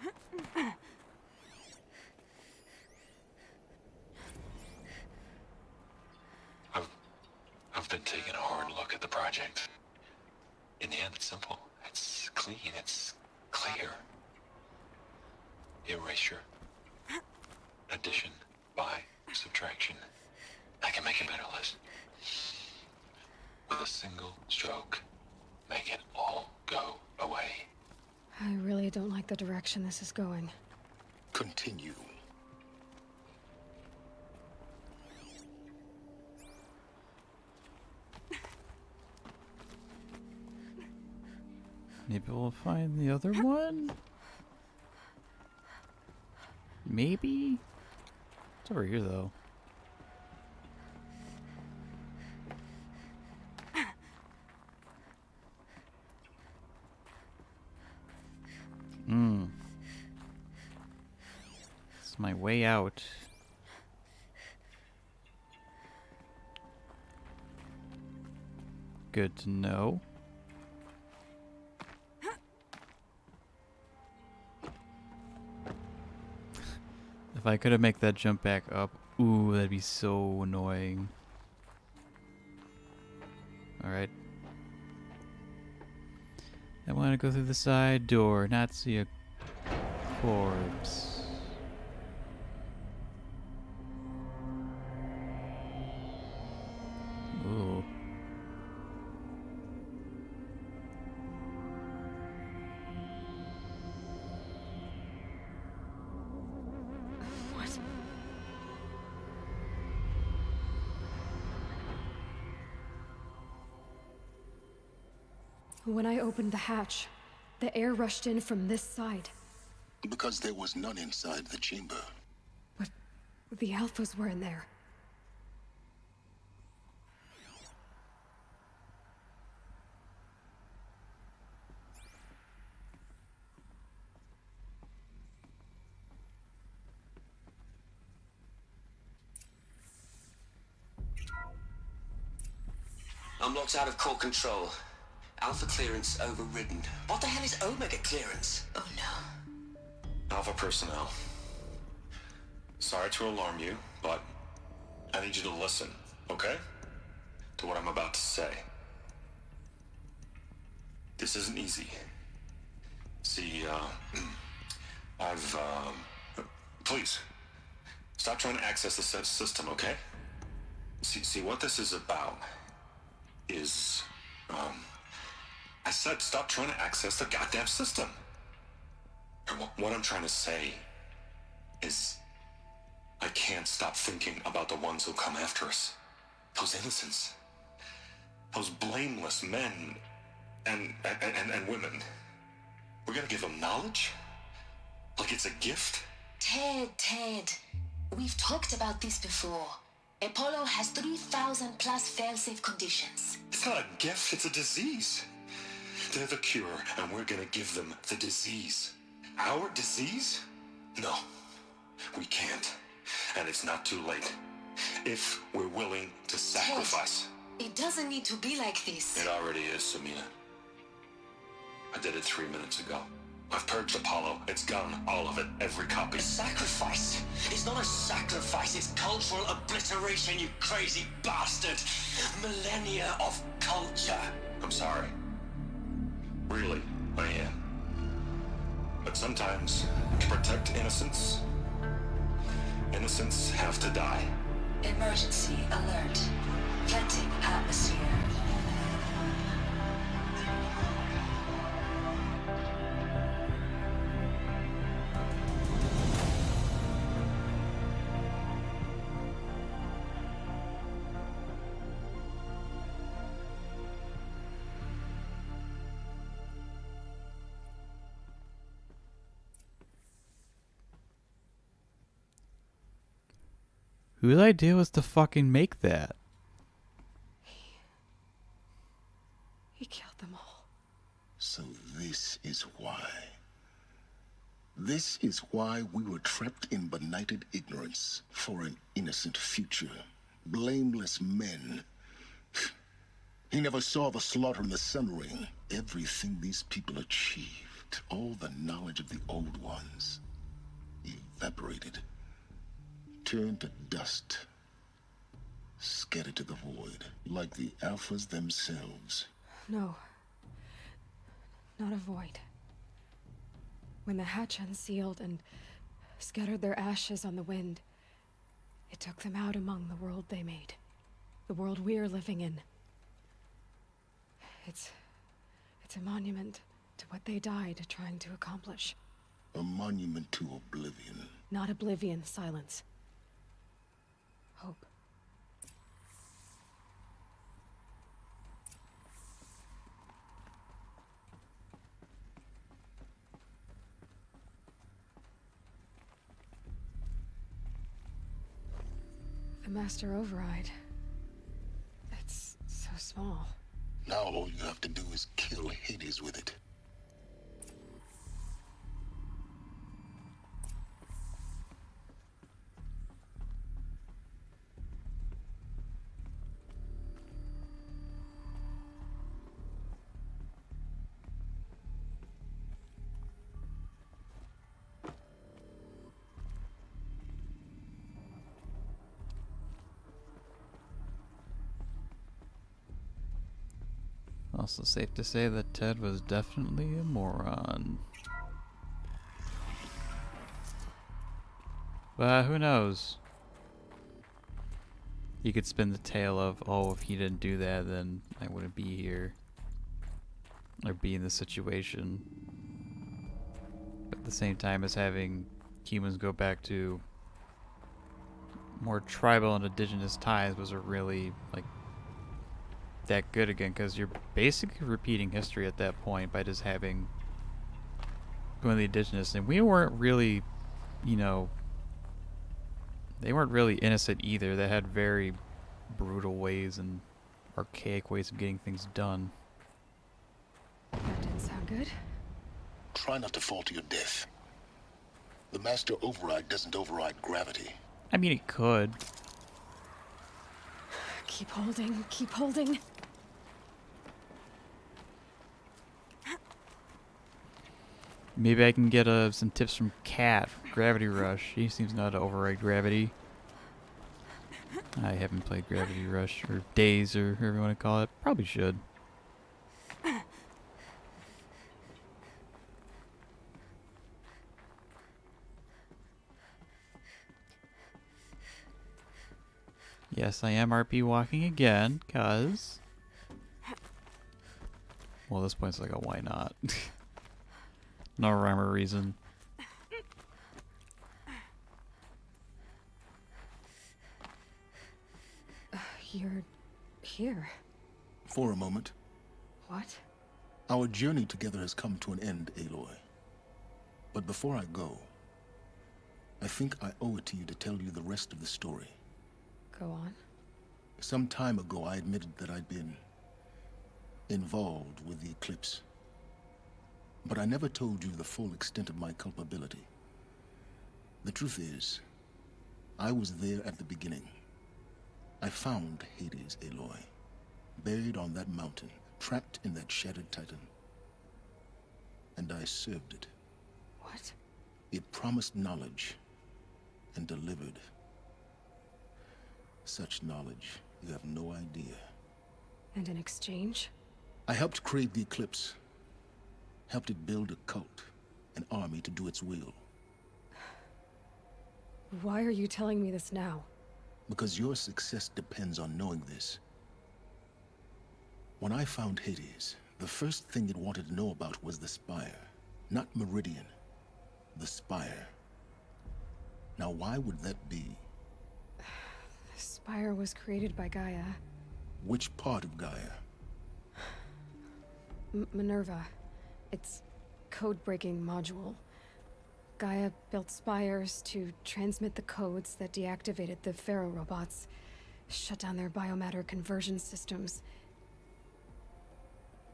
I've been taking a hard look at the project. In the end, it's simple. It's clean. It's clear. Erasure. Addition. By. Subtraction. I can make a better list. With a single stroke, make it all go away. I really don't like the direction this is going. Continue. Maybe we'll find the other one? Maybe? It's over here, though. way out. Good to know. If I could have make that jump back up, ooh, that'd be so annoying. Alright. I want to go through the side door, not see a corpse. Ooh. What? When I opened the hatch, the air rushed in from this side. Because there was none inside the chamber. But the Alphas were in there. I'm locked out of core control. Alpha clearance overridden. What the hell is Omega clearance? Oh no. Alpha personnel. Sorry to alarm you, but I need you to listen, okay? To what I'm about to say. This isn't easy. See, please, stop trying to access the system, okay? See, what this is about is, I said stop trying to access the goddamn system. And what I'm trying to say is I can't stop thinking about the ones who come after us. Those innocents. Those blameless men and women. We're gonna give them knowledge? Like it's a gift? Ted. We've talked about this before. Apollo has 3,000 plus fail-safe conditions. It's not a gift, it's a disease. They're the cure, and we're gonna give them the disease. Our disease? No, we can't. And it's not too late. If we're willing to sacrifice. Ted, it doesn't need to be like this. It already is, Samina. I did it 3 minutes ago. I've purged Apollo. It's gone. All of it. Every copy. A sacrifice? It's not a sacrifice. It's cultural obliteration, you crazy bastard. Millennia of culture. I'm sorry. Really, I am. But sometimes, to protect innocence, innocents have to die. Emergency alert. Venting atmosphere. Whose idea was to fucking make that? He killed them all. So this is why. This is why we were trapped in benighted ignorance for an innocent future. Blameless men. He never saw the slaughter in the Sun Ring. Everything these people achieved, all the knowledge of the old ones, evaporated. Turned to dust, scattered to the void, like the Alphas themselves. No. Not a void. When the hatch unsealed and scattered their ashes on the wind, it took them out among the world they made. The world we're living in. It's a monument to what they died trying to accomplish. A monument to oblivion. Not oblivion, silence. Hope. The Master Override. It's so small. Now all you have to do is kill Hades with it. Also safe to say that Ted was definitely a moron. But who knows? You could spin the tale of, oh, if he didn't do that, then I wouldn't be here. Or be in this situation. But at the same time as having humans go back to more tribal and indigenous ties was a really, like, that good again, because you're basically repeating history at that point by just having going to the indigenous. And we weren't really, you know, they weren't really innocent either. They had very brutal ways and archaic ways of getting things done. That didn't sound good. Try not to fall to your death. The master override doesn't override gravity. I mean, it could. Keep holding, keep holding. Maybe I can get some tips from Kat from Gravity Rush. He seems to know how to override gravity. I haven't played Gravity Rush, or Days, or whatever you want to call it. Probably should. Yes, I am RP walking again, cause... Well, this point's like a why not? No rhyme or reason. You're here. For a moment. What? Our journey together has come to an end, Aloy. But before I go, I think I owe it to you to tell you the rest of the story. Go on. Some time ago, I admitted that I'd been involved with the eclipse. But I never told you the full extent of my culpability. The truth is, I was there at the beginning. I found Hades, Aloy, buried on that mountain, trapped in that shattered titan. And I served it. What? It promised knowledge and delivered. Such knowledge, you have no idea. And in exchange? I helped create the eclipse. Helped it build a cult, an army to do its will. Why are you telling me this now? Because your success depends on knowing this. When I found Hades, the first thing it wanted to know about was the Spire. Not Merdian. The Spire. Now, why would that be? The Spire was created by Gaia. Which part of Gaia? Minerva. Its code-breaking module. Gaia built spires to transmit the codes that deactivated the Pharaoh robots, shut down their biomatter conversion systems.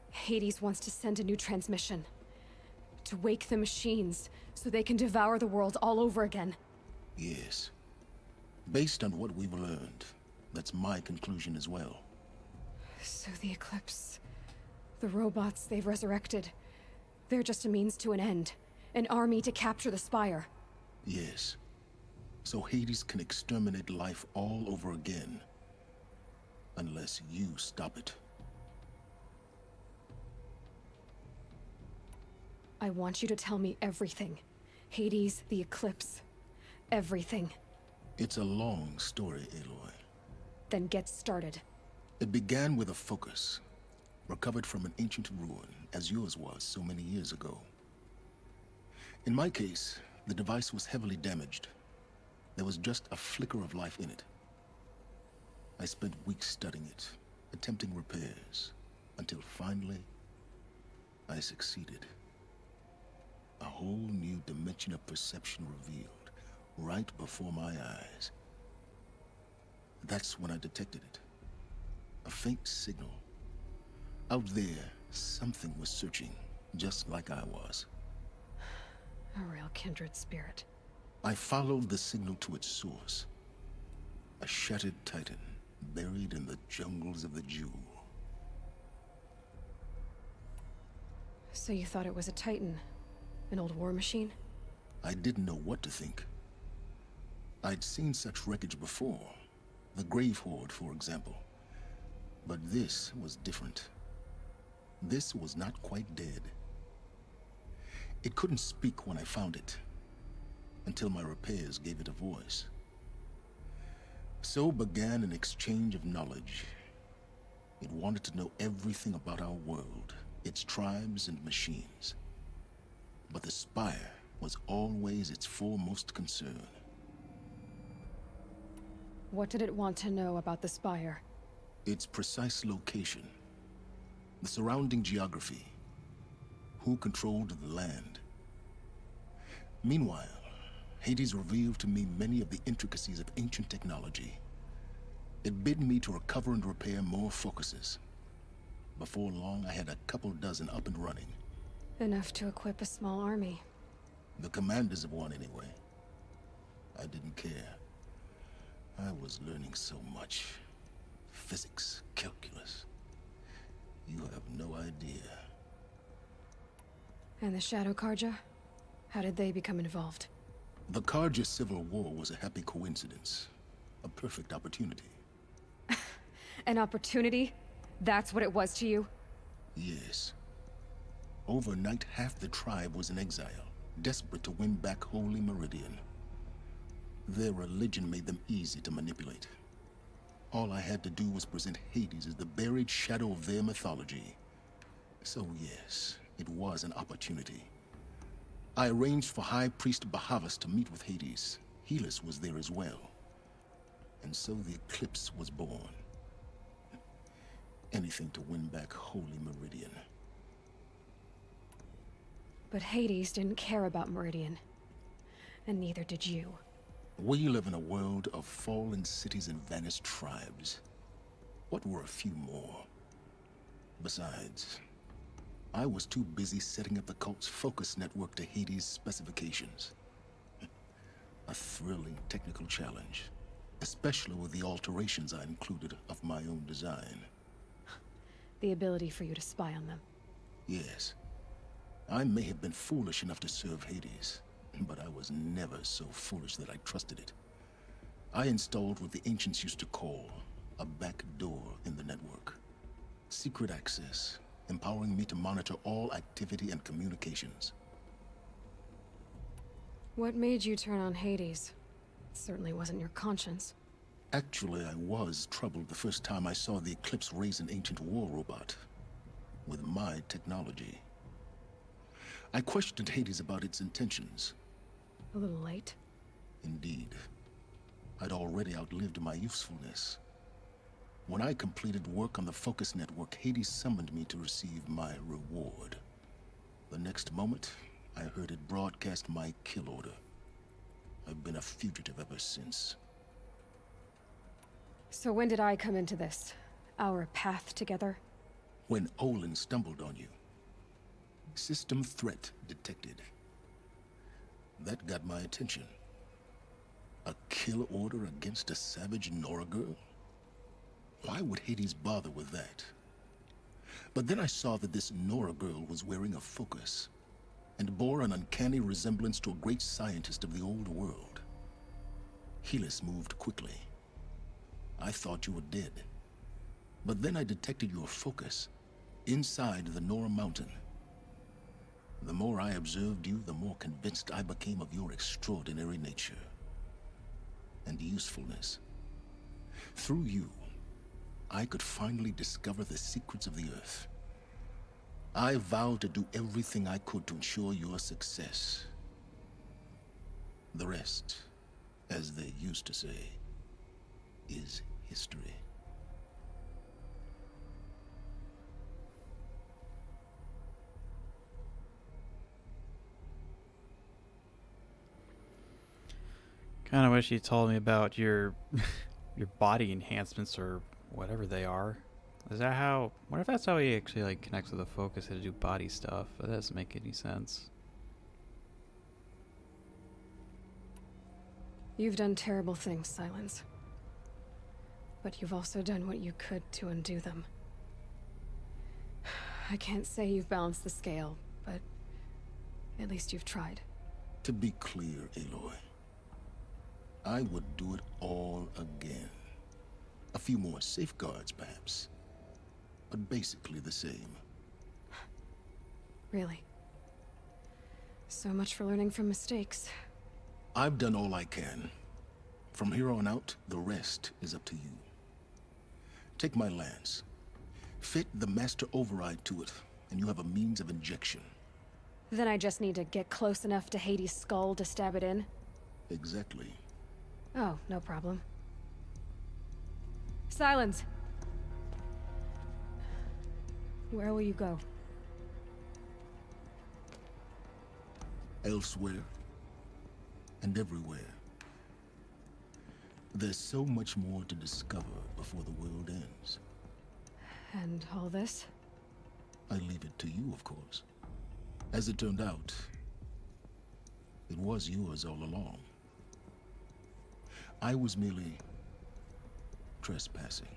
Hades wants to send a new transmission. To wake the machines, so they can devour the world all over again. Yes. Based on what we've learned, that's my conclusion as well. So the Eclipse... the robots they've resurrected... they're just a means to an end. An army to capture the Spire. Yes. So Hades can exterminate life all over again. Unless you stop it. I want you to tell me everything. Hades, the Eclipse. Everything. It's a long story, Aloy. Then get started. It began with a focus. Recovered from an ancient ruin, as yours was so many years ago. In my case, the device was heavily damaged. There was just a flicker of life in it. I spent weeks studying it, attempting repairs, until finally, I succeeded. A whole new dimension of perception revealed, right before my eyes. That's when I detected it. A faint signal. Out there, something was searching, just like I was. A real kindred spirit. I followed the signal to its source. A shattered titan, buried in the jungles of the Jewel. So you thought it was a titan? An old war machine? I didn't know what to think. I'd seen such wreckage before. The Grave Horde, for example. But this was different. This was not quite dead. It couldn't speak when I found it, until my repairs gave it a voice. So began an exchange of knowledge. It wanted to know everything about our world, its tribes and machines. But the Spire was always its foremost concern. What did it want to know about the Spire? Its precise location, the surrounding geography, who controlled the land. Meanwhile, Hades revealed to me many of the intricacies of ancient technology. It bid me to recover and repair more focuses. Before long, I had a couple dozen up and running. Enough to equip a small army. The commanders of one, anyway. I didn't care. I was learning so much. Physics, calculus. You have no idea. And the Shadow Karja? How did they become involved? The Karja Civil War was a happy coincidence. A perfect opportunity. An opportunity? That's what it was to you? Yes. Overnight, half the tribe was in exile, desperate to win back Holy Merdian. Their religion made them easy to manipulate. All I had to do was present Hades as the buried shadow of their mythology. So yes, it was an opportunity. I arranged for High Priest Bahavas to meet with Hades. Helis was there as well. And so the eclipse was born. Anything to win back Holy Merdian. But Hades didn't care about Merdian. And neither did you. We live in a world of fallen cities and vanished tribes. What were a few more? Besides, I was too busy setting up the cult's focus network to Hades' specifications. A thrilling technical challenge, especially with the alterations I included of my own design. The ability for you to spy on them. Yes. I may have been foolish enough to serve Hades, but I was never so foolish that I trusted it. I installed what the ancients used to call a back door in the network. Secret access, empowering me to monitor all activity and communications. What made you turn on Hades? It certainly wasn't your conscience. Actually, I was troubled the first time I saw the Eclipse raise an ancient war robot. With my technology. I questioned Hades about its intentions. A little late. Indeed. I'd already outlived my usefulness. When I completed work on the Focus Network, Hades summoned me to receive my reward. The next moment, I heard it broadcast my kill order. I've been a fugitive ever since. So when did I come into this? Our path together? When Olin stumbled on you. System threat detected. That got my attention. A kill order against a savage Nora girl? Why would Hades bother with that? But then I saw that this Nora girl was wearing a focus, and bore an uncanny resemblance to a great scientist of the old world. Helis moved quickly. I thought you were dead. But then I detected your focus inside the Nora mountain. The more I observed you, the more convinced I became of your extraordinary nature and usefulness. Through you, I could finally discover the secrets of the Earth. I vowed to do everything I could to ensure your success. The rest, as they used to say, is history. Kind of wish you told me about your your body enhancements or whatever they are. Is that how? What if that's how he actually like connects with the focus to do body stuff? That doesn't make any sense. You've done terrible things, Silence. But you've also done what you could to undo them. I can't say you've balanced the scale, but at least you've tried. To be clear, Aloy, I would do it all again. A few more safeguards, perhaps. But basically the same. Really. So much for learning from mistakes. I've done all I can. From here on out, the rest is up to you. Take my lance. Fit the master override to it, and you have a means of injection. Then I just need to get close enough to Hades' skull to stab it in? Exactly. Oh, no problem. Silence! Where will you go? Elsewhere. And everywhere. There's so much more to discover before the world ends. And all this? I leave it to you, of course. As it turned out, it was yours all along. I was merely trespassing.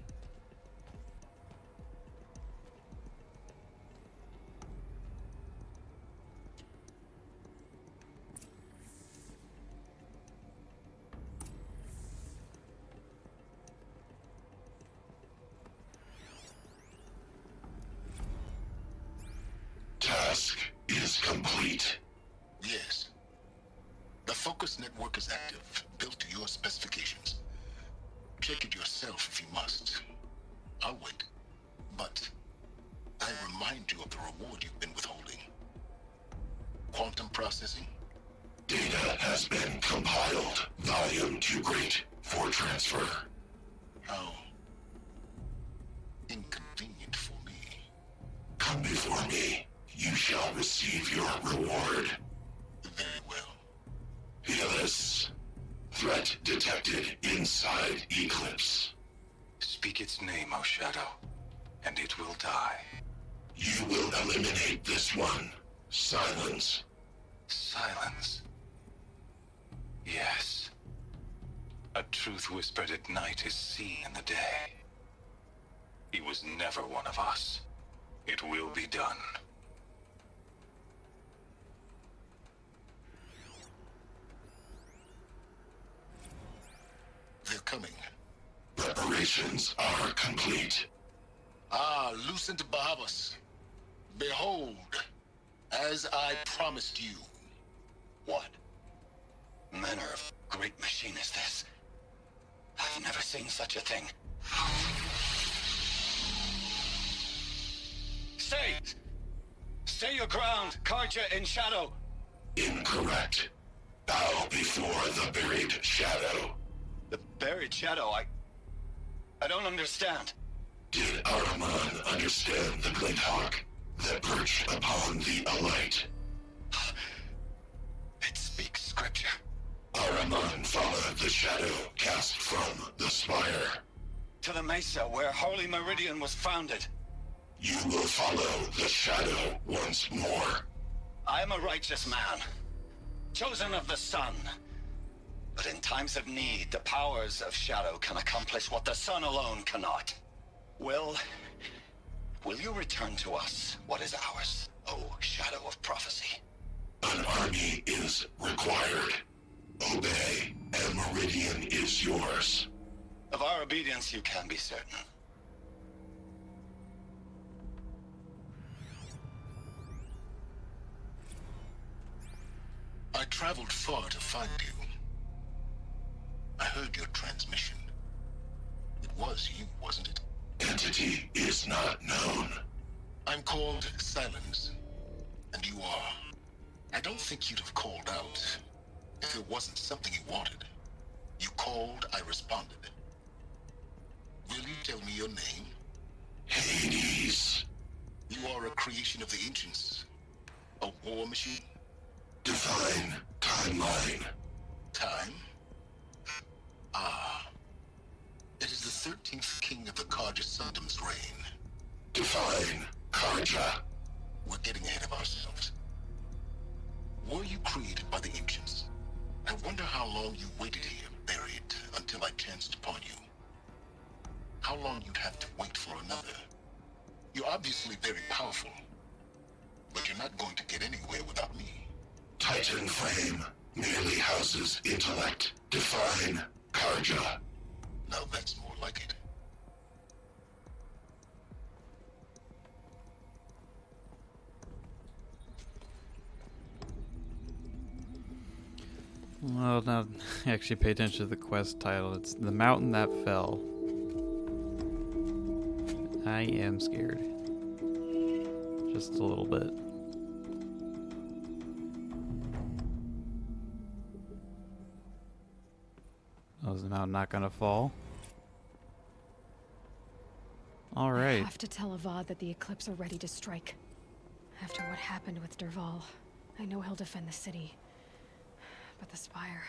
Task is complete. Yes. The focus network is active, built to your specifications. Check it yourself if you must. I'll wait. But I remind you of the reward you've been withholding. Quantum processing? Data has been compiled. Volume too great for transfer. How inconvenient for me. Come before me. You shall receive your reward. Very well. Helis. Threat detected inside Eclipse. Speak its name, O Shadow, and it will die. You will eliminate this one. Silence. Silence. Yes. A truth whispered at night is seen in the day. He was never one of us. It will be done. They're coming. Preparations are complete. Ah, Lucent Bahavas. Behold, as I promised you. What manner of great machine is this? I've never seen such a thing. Stay! Stay your ground, Karja in Shadow! Incorrect. Bow before the buried shadow. The buried shadow, I don't understand. Did Ahriman understand the Glint Hawk that perched upon the alight? It speaks scripture. Ahriman followed the shadow cast from the spire. To the mesa where Holy Merdian was founded. You will follow the shadow once more. I am a righteous man, chosen of the sun. But in times of need, the powers of shadow can accomplish what the sun alone cannot. Will you return to us what is ours, O Shadow of Prophecy? An army is required. Obey, and Merdian is yours. Of our obedience you can be certain. I traveled far to find you. I heard your transmission. It was you, wasn't it? Entity is not known. I'm called Silence, and you are. I don't think you'd have called out if it wasn't something you wanted. You called, I responded. Will you tell me your name? Hades. You are a creation of the ancients. A war machine? Define timeline. Time? Ah. It is the 13th king of the Karja Sundom's reign. Define Karja. We're getting ahead of ourselves. Were you created by the ancients? I wonder how long you waited here, buried, until I chanced upon you. How long you'd have to wait for another. You're obviously very powerful, but you're not going to get anywhere without me. Titan Flame merely houses intellect. Define Karja. Now that's more like it. Well, now actually pay attention to the quest title. It's The Mountain That Fell. I am scared. Just a little bit. Oh, is the mountain not gonna fall? I Alright. have to tell Avad that the Eclipse are ready to strike. After what happened with Derval, I know he'll defend the city. But the Spire...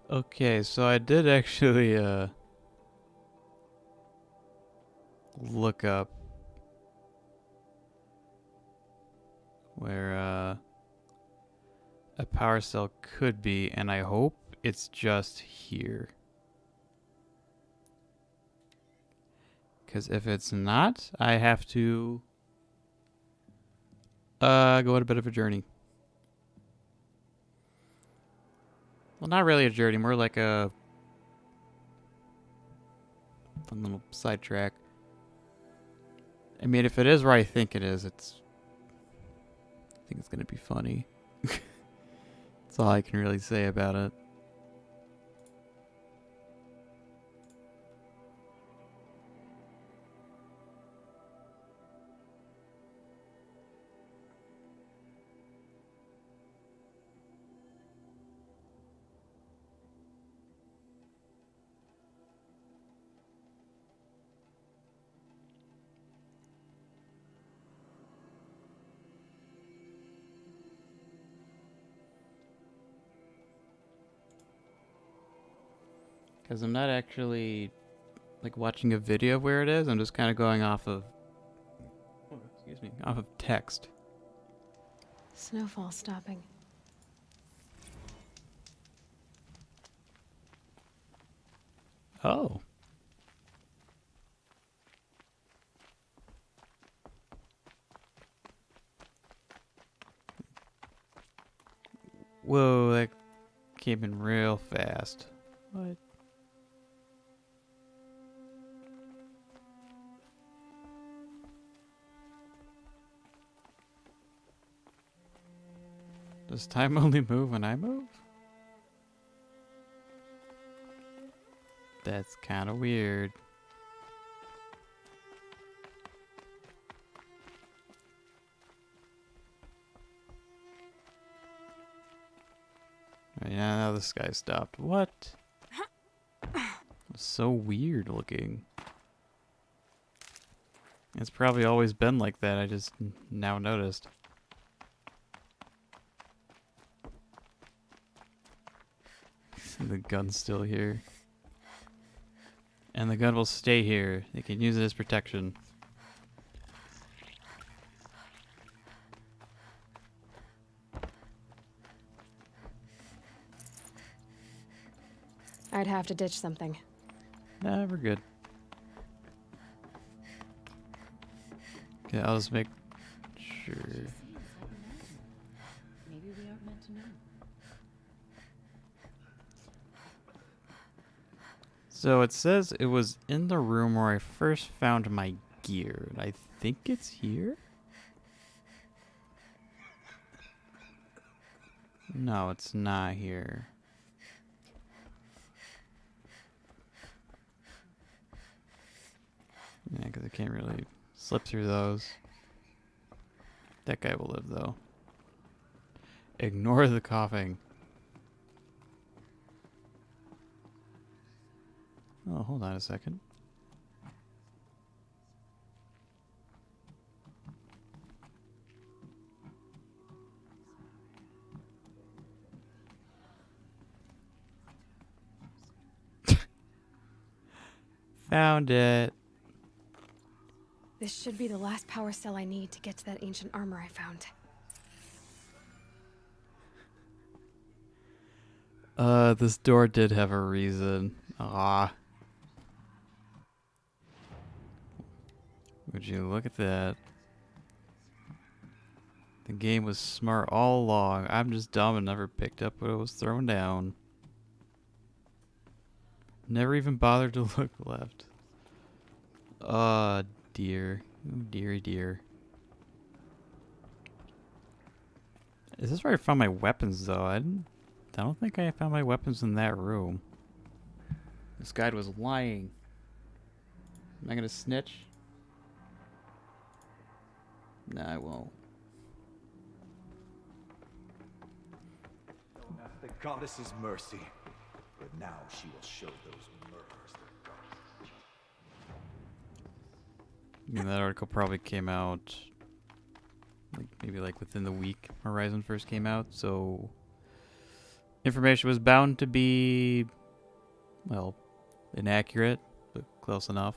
Okay, so I did actually look up where a power cell could be, and I hope it's just here. Because if it's not, I have to go on a bit of a journey. Well, not really a journey, more like a fun little sidetrack. I mean, if it is where I think it is, I think it's gonna be funny. That's all I can really say about it. Because I'm not actually like watching a video of where it is. I'm just kind of going off of, excuse me, off of text. Snowfall stopping. Oh. Whoa, that came in real fast. What? Does time only move when I move? That's kind of weird. Right, now this guy stopped. What? So weird looking. It's probably always been like that. I just now noticed. The gun's still here. And the gun will stay here. They can use it as protection. I'd have to ditch something. Nah, we're good. Okay, I'll just make sure. Maybe we aren't meant to know. So it says it was in the room where I first found my gear. I think it's here? No, it's not here. Yeah, because I can't really slip through those. That guy will live, though. Ignore the coughing. Oh, hold on a second. Found it. This should be the last power cell I need to get to that ancient armor I found. This door did have a reason. Ah. Would you look at that? The game was smart all along. I'm just dumb and never picked up what it was throwing down. Never even bothered to look left. Dear. Oh, dearie dear. Is this where I found my weapons, though? I don't think I found my weapons in that room. This guide was lying. Am I gonna snitch? Nah, I won't. The goddess's mercy, but now she will show those murderers their darkest. I mean, that article probably came out like maybe like within the week Horizon first came out, so information was bound to be, well, inaccurate, but close enough.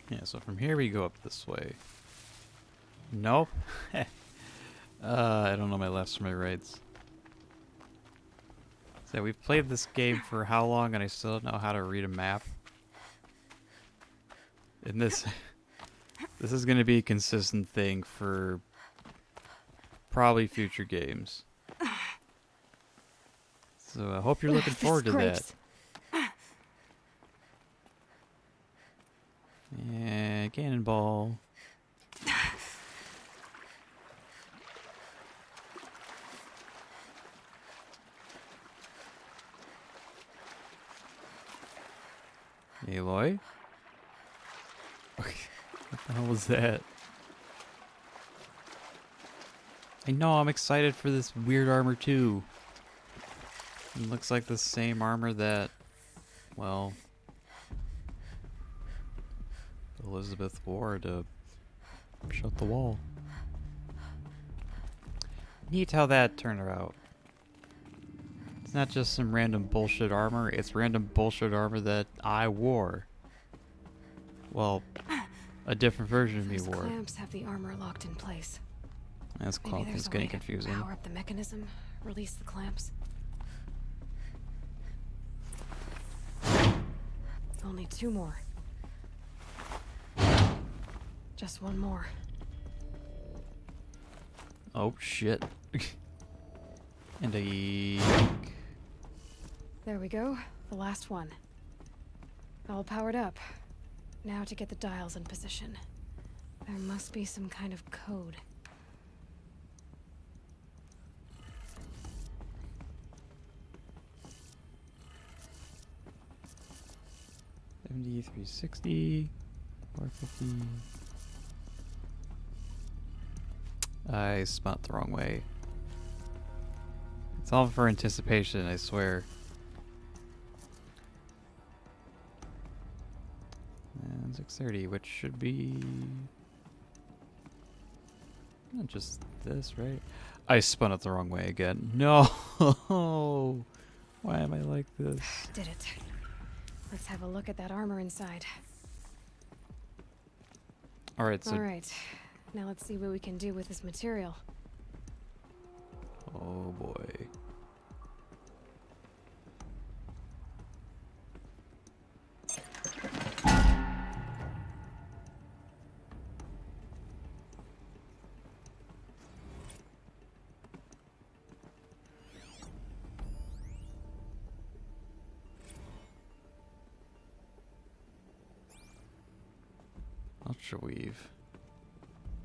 Yeah, so from here we go up this way. Nope. I don't know my lefts from my rights. So we've played this game for how long and I still don't know how to read a map? And this is going to be a consistent thing for probably future games. So I hope you're looking forward to that. Yeah, cannonball. Aloy? Okay, what the hell was that? I know, I'm excited for this weird armor too. It looks like the same armor that, well, Elizabeth wore to shut the wall. Neat how that turned out. It's not just some random bullshit armor, it's random bullshit armor that I wore. Well, a different version of me Those wore. clamps have the armor locked in place. That's close. It's getting confusing. Power up the mechanism, release the clamps. Only 2 more. Just 1 more. Oh shit. And a... There we go. The last one. All powered up. Now to get the dials in position. There must be some kind of code. $70, $360, $450. I spun it the wrong way. It's all for anticipation, I swear. And 630, which should be not just this, right? I spun it the wrong way again. No! Why am I like this? Did it. Let's have a look at that armor inside. Alright, so... Alright. Now let's see what we can do with this material. Oh boy. Ultra weave.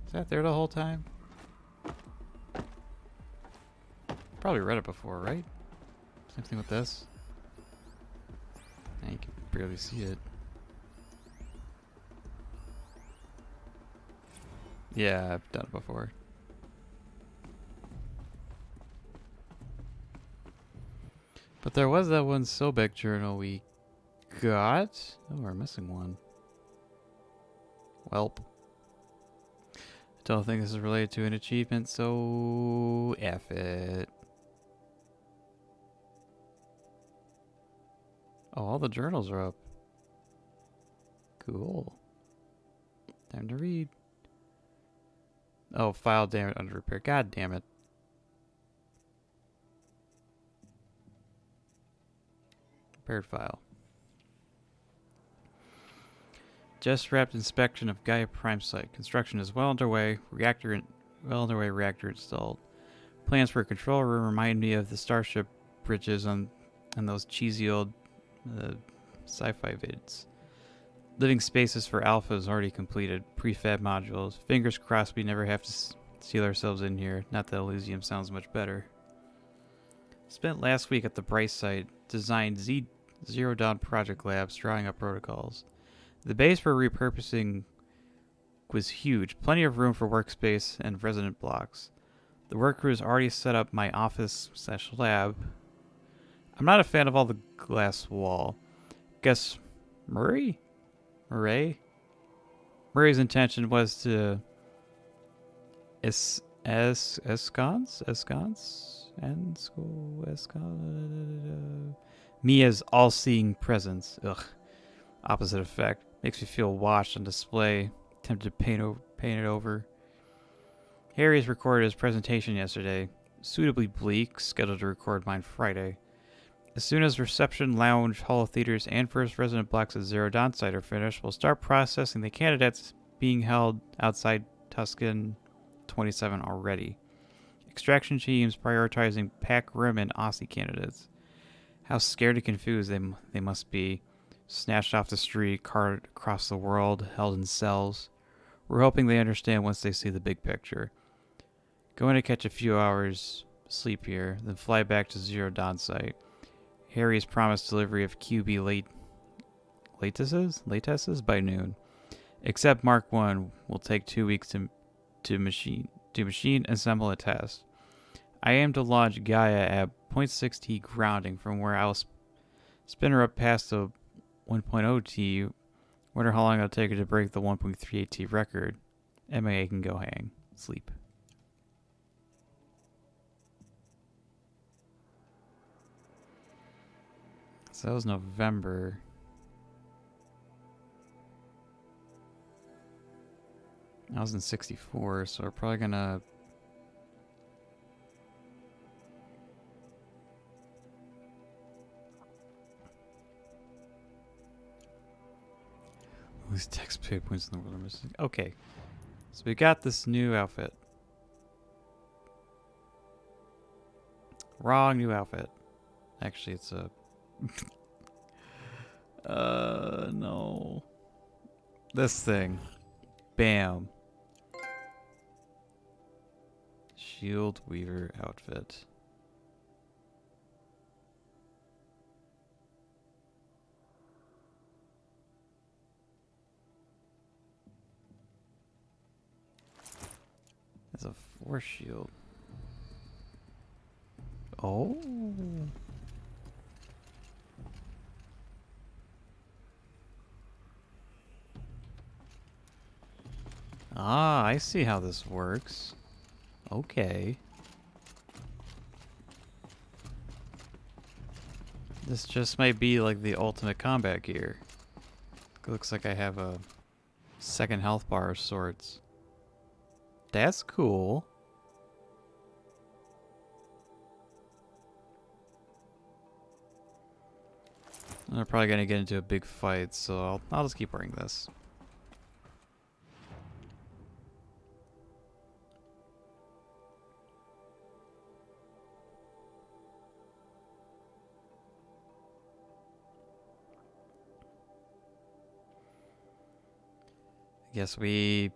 Is that there the whole time? Probably read it before, right? Same thing with this. Now you can barely see it. Yeah, I've done it before. But there was that one Sobek journal we got. Oh, we're missing one. Welp. Don't think this is related to an achievement, so F it. Oh, all the journals are up. Cool. Time to read. Oh, file damage under repair. God damn it. Repaired file. Just wrapped inspection of GAIA Prime site. Construction is well underway. Reactor installed. Plans for a control room remind me of the Starship bridges on those cheesy old sci-fi vids. Living spaces for Alpha is already completed. Prefab modules. Fingers crossed we never have to seal ourselves in here. Not that Elysium sounds much better. Spent last week at the Bryce site. Designed Zero Dawn Project Labs, drawing up protocols. The base for repurposing was huge. Plenty of room for workspace and resident blocks. The work crew has already set up my office/lab. I'm not a fan of all the glass wall. Guess Murray's intention was to ensconce Mia's all-seeing presence. Ugh. Opposite effect. Makes me feel watched on display. Tempted to paint it over. Harry's recorded his presentation yesterday. Suitably bleak. Scheduled to record mine Friday. As soon as reception, lounge, hall of theaters, and first resident blocks at Zero Dawn site are finished, we'll start processing the candidates being held outside Tuscan 27 already. Extraction teams prioritizing Pac Rim and Aussie candidates. How scared and confused they must be. Snatched off the street, carted across the world, held in cells. We're hoping they understand once they see the big picture. Going to catch a few hours sleep here, then fly back to Zero Dawn site. Harry's promised delivery of QB latexes by noon. Except Mark 1 will take 2 weeks to machine assemble a test. I am to launch Gaia at 0.6 T grounding from where I'll spin her up past the 1.0 T. Wonder how long it'll take her to break the 1.38 T record. MIA can go hang. Sleep. So that was November. I was in 64, so we're probably gonna... These text pay points in the world are missing. Okay. So we got this new outfit. Wrong new outfit. Actually, it's a... no. This thing. Bam. Shield Weaver outfit. It's a force shield. Oh. Ah, I see how this works. Okay. This just might be like the ultimate combat gear. Looks like I have a second health bar of sorts. That's cool. I'm probably gonna get into a big fight, so I'll just keep wearing this. I guess we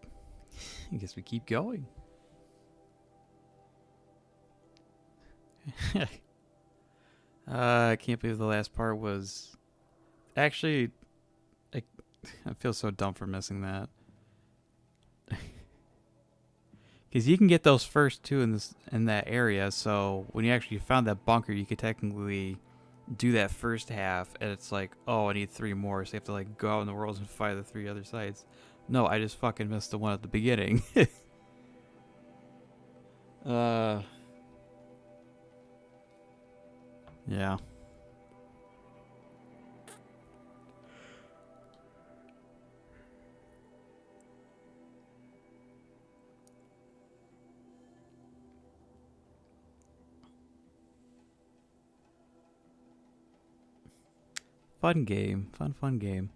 keep going. I can't believe the last part was... Actually, I feel so dumb for missing that. Because you can get those first two in that area, so when you actually found that bunker, you could technically do that first half, and it's like, oh, I need 3 more, so you have to like go out in the world and find the 3 other sites. No, I just fucking missed the one at the beginning. Yeah. Fun game. Fun game.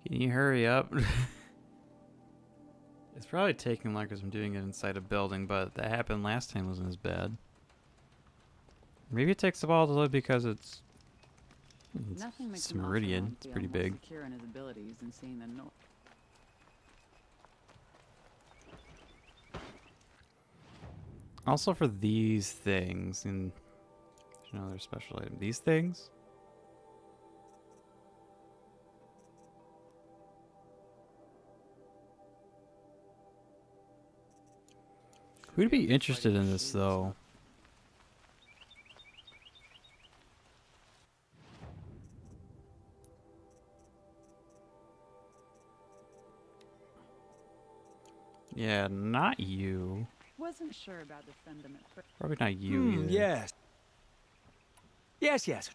Can you hurry up? It's probably taking longer because I'm doing it inside a building, but that happened last time wasn't as bad. Maybe it takes a while to load because it's Merdian. It's pretty big. Secure in his abilities and seeing the north. Also for these things, and there's another special item. These things? Who'd be interested in this, though? Yeah, not you. Wasn't sure about the sentiment. Probably not you either. Yes. Yes.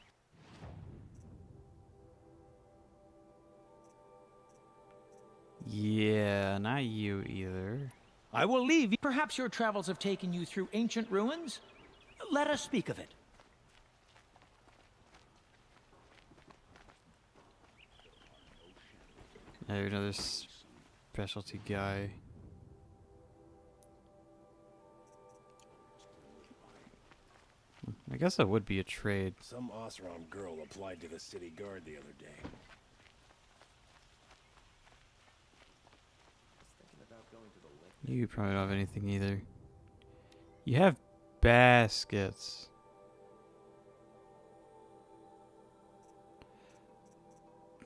Yeah, not you either. I will leave. Perhaps your travels have taken you through ancient ruins? Let us speak of it. There's another specialty guy. I guess that would be a trade. Some Osram girl applied to the city guard the other day. You probably don't have anything either. You have baskets.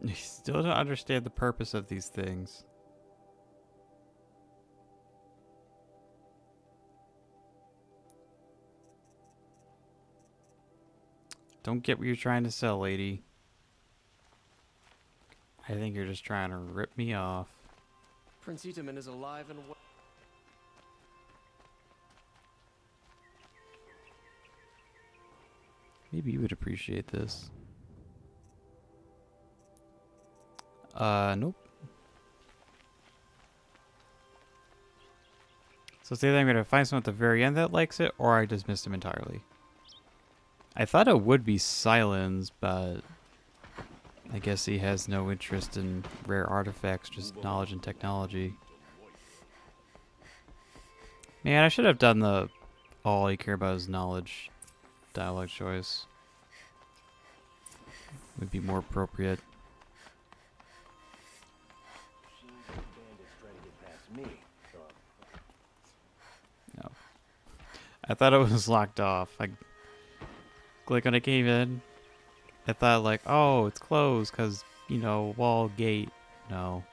You still don't understand the purpose of these things. Don't get what you're trying to sell, lady. I think you're just trying to rip me off. Prince Itaman is alive and well. Maybe you would appreciate this. Nope. So it's either I'm gonna find someone at the very end that likes it, or I just missed him entirely. I thought it would be Silence, but I guess he has no interest in rare artifacts, just knowledge and technology. Man, I should have done the all you care about is knowledge dialogue choice. Would be more appropriate. No. I thought it was locked off. I click when I came in. I thought like, oh, it's closed because, you know, wall, gate. No.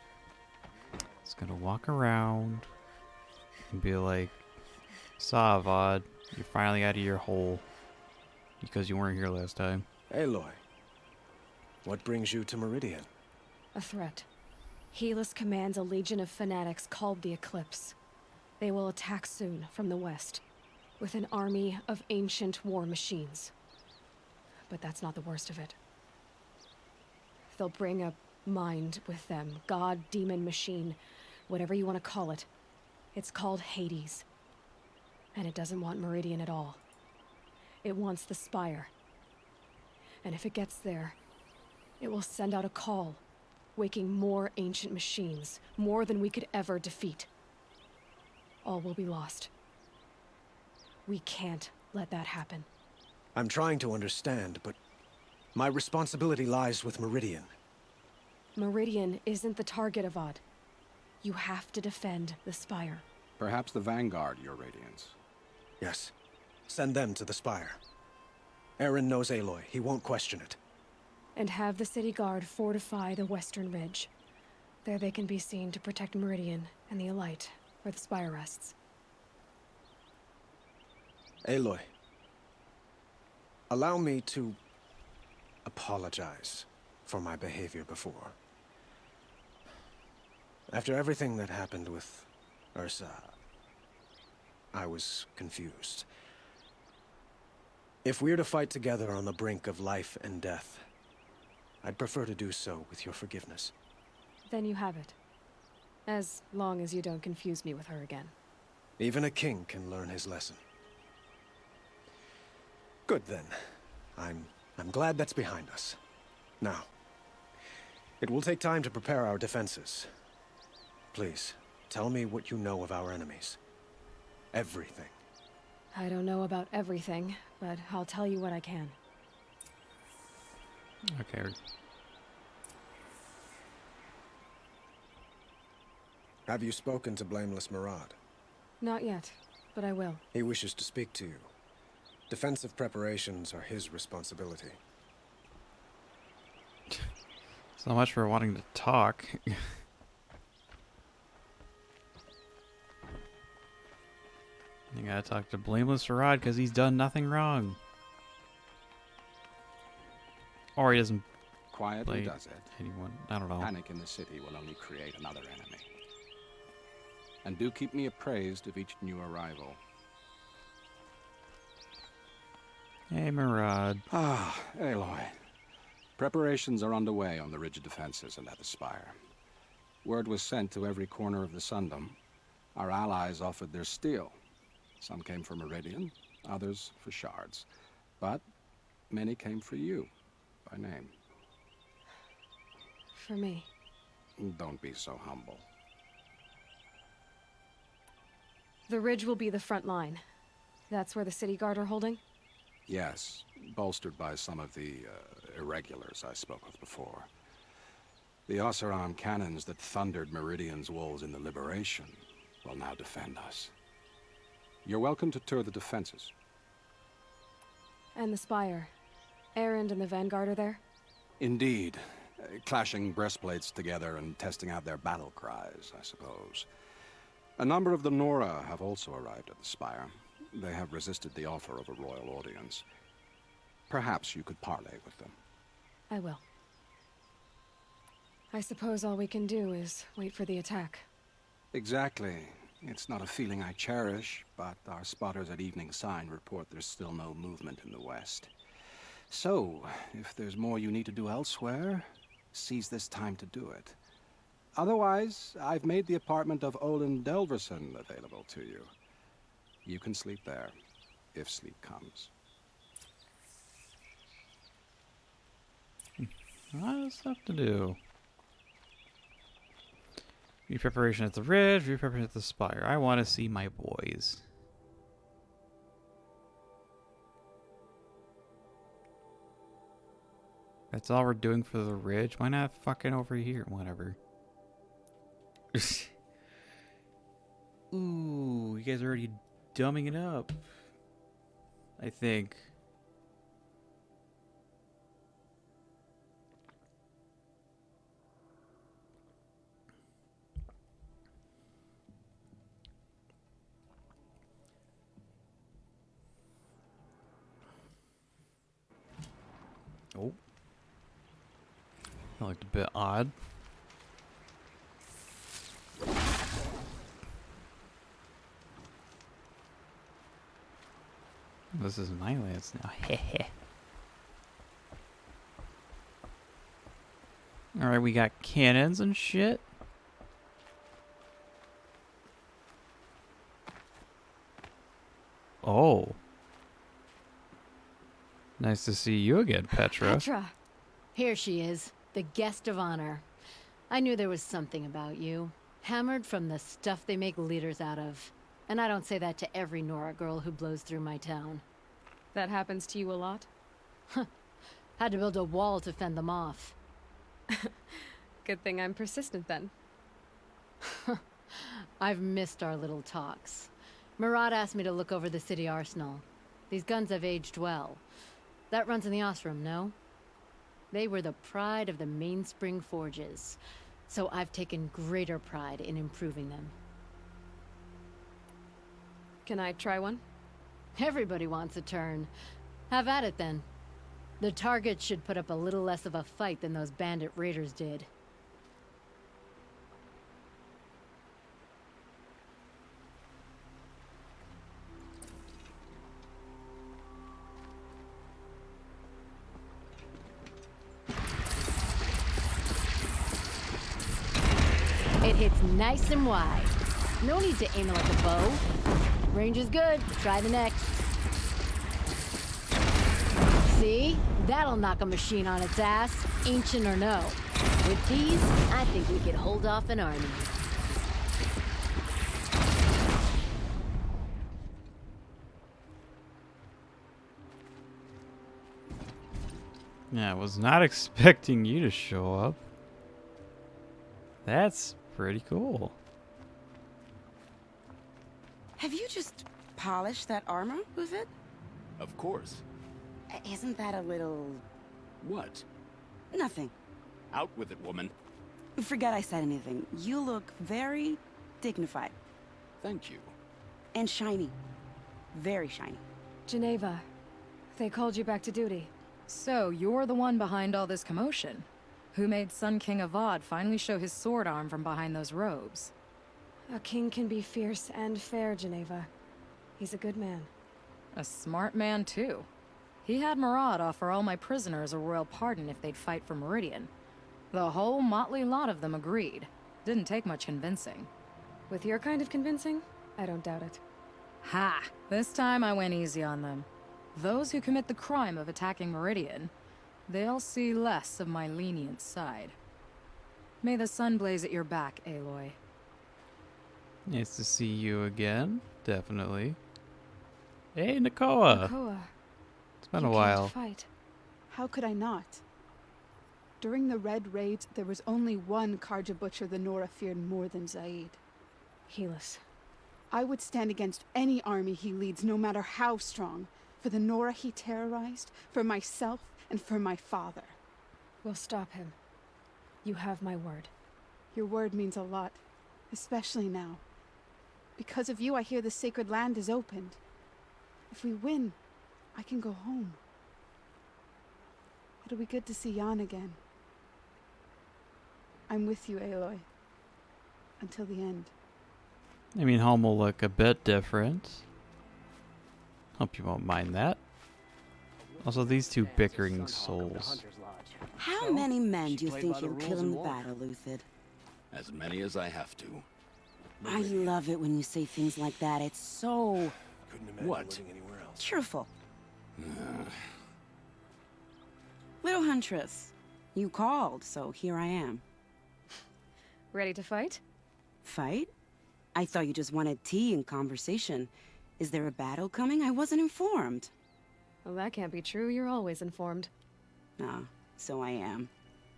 It's gonna walk around and be like, Savad, you're finally out of your hole because you weren't here last time. Aloy, what brings you to Merdian? A threat. Helis commands a legion of fanatics called the Eclipse. They will attack soon from the west, with an army of ancient war machines. But that's not the worst of it. They'll bring a mind with them. God, demon, machine, whatever you want to call it. It's called Hades. And it doesn't want Merdian at all. It wants the Spire. And if it gets there, it will send out a call, waking more ancient machines, more than we could ever defeat. All will be lost. We can't let that happen. I'm trying to understand, but my responsibility lies with Merdian. Merdian isn't the target, Avad. You have to defend the Spire. Perhaps the Vanguard, Your Radiance. Yes. Send them to the Spire. Aaron knows Aloy. He won't question it. And have the city guard fortify the western ridge. There they can be seen to protect Merdian and the Elite, where the Spire rests. Aloy. Allow me to apologize for my behavior before. After everything that happened with Ursa, I was confused. If we're to fight together on the brink of life and death, I'd prefer to do so with your forgiveness. Then you have it. As long as you don't confuse me with her again. Even a king can learn his lesson. Good then. I'm glad that's behind us. Now, it will take time to prepare our defenses. Please, tell me what you know of our enemies. Everything. I don't know about everything, but I'll tell you what I can. Okay. Have you spoken to Blameless Murad? Not yet, but I will. He wishes to speak to you. Defensive preparations are his responsibility. So much for wanting to talk. You gotta talk to Blameless Rod because he's done nothing wrong. Or he doesn't Quietly does it. anyone. I don't know. Panic in the city will only create another enemy. And do keep me appraised of each new arrival. Hey, Murad. Ah, Aloy. Preparations are underway on the ridge defenses and at the Spire. Word was sent to every corner of the Sundom. Our allies offered their steel. Some came for Merdian, others for shards. But many came for you, by name. For me. Don't be so humble. The ridge will be the front line. That's where the city guard are holding? Yes, bolstered by some of the irregulars I spoke of before. The Oseram cannons that thundered Meridian's walls in the Liberation will now defend us. You're welcome to tour the defenses. And the Spire. Erend and the Vanguard are there? Indeed. Clashing breastplates together and testing out their battle cries, I suppose. A number of the Nora have also arrived at the Spire. They have resisted the offer of a royal audience. Perhaps you could parley with them. I will. I suppose all we can do is wait for the attack. Exactly. It's not a feeling I cherish, but our spotters at Evening Sign report there's still no movement in the west. So, if there's more you need to do elsewhere, seize this time to do it. Otherwise, I've made the apartment of Olin Delverson available to you. You can sleep there, if sleep comes. A lot of stuff to do. Re-preparation at the ridge, re-preparation at the Spire. I want to see my boys. That's all we're doing for the ridge? Why not fucking over here? Whatever. Ooh, you guys are already dumbing it up. I think. Oh. That looked a bit odd. This is my lance now. Alright, we got cannons and shit. Oh. Nice to see you again, Petra. Petra! Here she is, the guest of honor. I knew there was something about you. Hammered from the stuff they make leaders out of. And I don't say that to every Nora girl who blows through my town. That happens to you a lot? Had to build a wall to fend them off. Good thing I'm persistent then. I've missed our little talks. Murad asked me to look over the city arsenal. These guns have aged well. That runs in the Osram, no? They were the pride of the Mainspring Forges, so I've taken greater pride in improving them. Can I try one? Everybody wants a turn. Have at it then. The target should put up a little less of a fight than those bandit raiders did. It hits nice and wide. No need to aim it like a bow. Range is good. Try the next. See? That'll knock a machine on its ass, ancient or no. With these, I think we could hold off an army. Yeah, I was not expecting you to show up. That's pretty cool. Have you just polished that armor with it? Of course. Isn't that a little... What? Nothing. Out with it, woman. Forget I said anything. You look very dignified. Thank you. And shiny. Very shiny. Geneva, they called you back to duty. So, you're the one behind all this commotion. Who made Sun King Avad finally show his sword arm from behind those robes? A king can be fierce and fair, Geneva. He's a good man. A smart man, too. He had Murad offer all my prisoners a royal pardon if they'd fight for Merdian. The whole motley lot of them agreed. Didn't take much convincing. With your kind of convincing, I don't doubt it. Ha! This time I went easy on them. Those who commit the crime of attacking Merdian, they'll see less of my lenient side. May the sun blaze at your back, Aloy. Nice to see you again. Definitely. Hey, Nakoa. Nakoa. It's been a while. Fight. How could I not? During the Red Raids, there was only one Karja Butcher the Nora feared more than Zaid. Helis. I would stand against any army he leads, no matter how strong. For the Nora he terrorized, for myself, and for my father. We'll stop him. You have my word. Your word means a lot, especially now. Because of you, I hear the sacred land is opened. If we win, I can go home. It'll be good to see Jan again. I'm with you, Aloy. Until the end. I mean, home will look a bit different. Hope you won't mind that. Also, these two bickering souls. How many men do you think you'll kill in the battle, Luthid? As many as I have to. I love it when you say things like that. It's so... What? Cheerful. Little Huntress, you called, so here I am. Ready to fight? Fight? I thought you just wanted tea and conversation. Is there a battle coming? I wasn't informed. Well, that can't be true. You're always informed. Ah, so I am.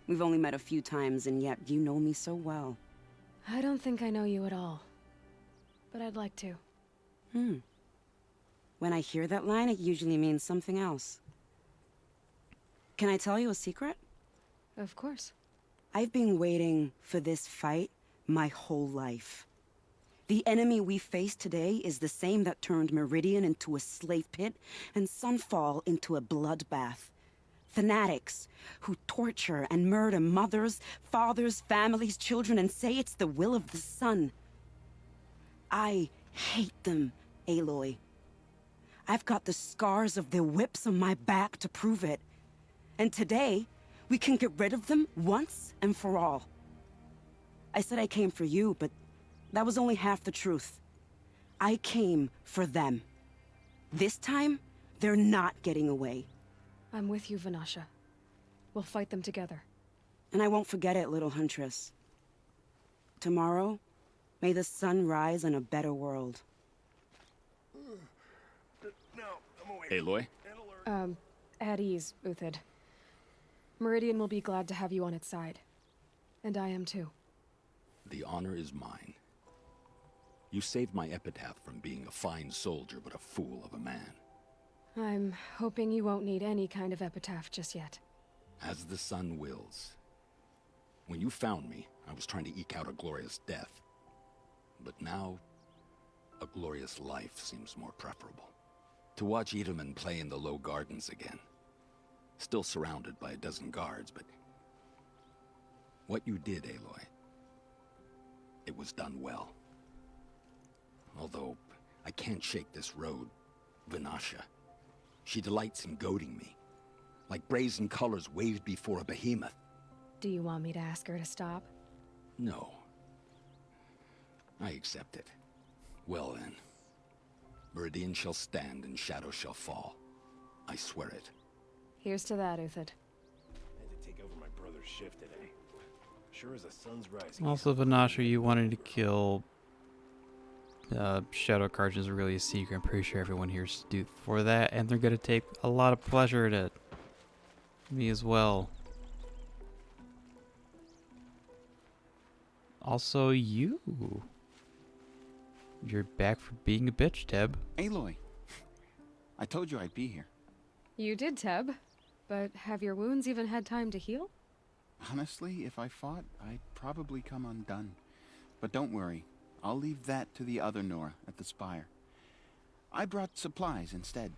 We've only met a few times, and yet you know me so well. I don't think I know you at all. But I'd like to. When I hear that line, it usually means something else. Can I tell you a secret? Of course. I've been waiting for this fight my whole life. The enemy we face today is the same that turned Merdian into a slave pit and Sunfall into a bloodbath. Fanatics who torture and murder mothers, fathers, families, children, and say it's the will of the sun. I hate them, Aloy. I've got the scars of their whips on my back to prove it. And today, We can get rid of them once and for all. I said I came for you, but that was only half the truth. I came for them. This time, they're not getting away. I'm with you, Vanasha. We'll fight them together. And I won't forget it, little huntress. Tomorrow, may the sun rise in a better world. Aloy? At ease, Uthid. Merdian will be glad to have you on its side. And I am too. The honor is mine. You saved my epitaph from being a fine soldier, but a fool of a man. I'm hoping you won't need any kind of epitaph just yet. As the sun wills. When you found me, I was trying to eke out a glorious death. But now, a glorious life seems more preferable. To watch Edelman play in the low gardens again. Still surrounded by a dozen guards, but... what you did, Aloy, it was done well. Although, I can't shake this road, Vanasha. She delights in goading me. Like brazen colors waved before a behemoth. Do you want me to ask her to stop? No. I accept it. Well then. Merdian shall stand and shadow shall fall. I swear it. Here's to that, Uthid. I had to take over my brother's shift today. Sure as the sun's rising. Also, Vanasha, you wanted to kill Shadow Cards is really a secret. I'm pretty sure everyone here's due for that, and they're gonna take a lot of pleasure in it. Me as well. Also, you're back for being a bitch, Teb. Aloy, I told you I'd be here. You did, Teb. But have your wounds even had time to heal? Honestly, if I fought, I'd probably come undone. But don't worry, I'll leave that to the other Nora at the Spire. I brought supplies instead.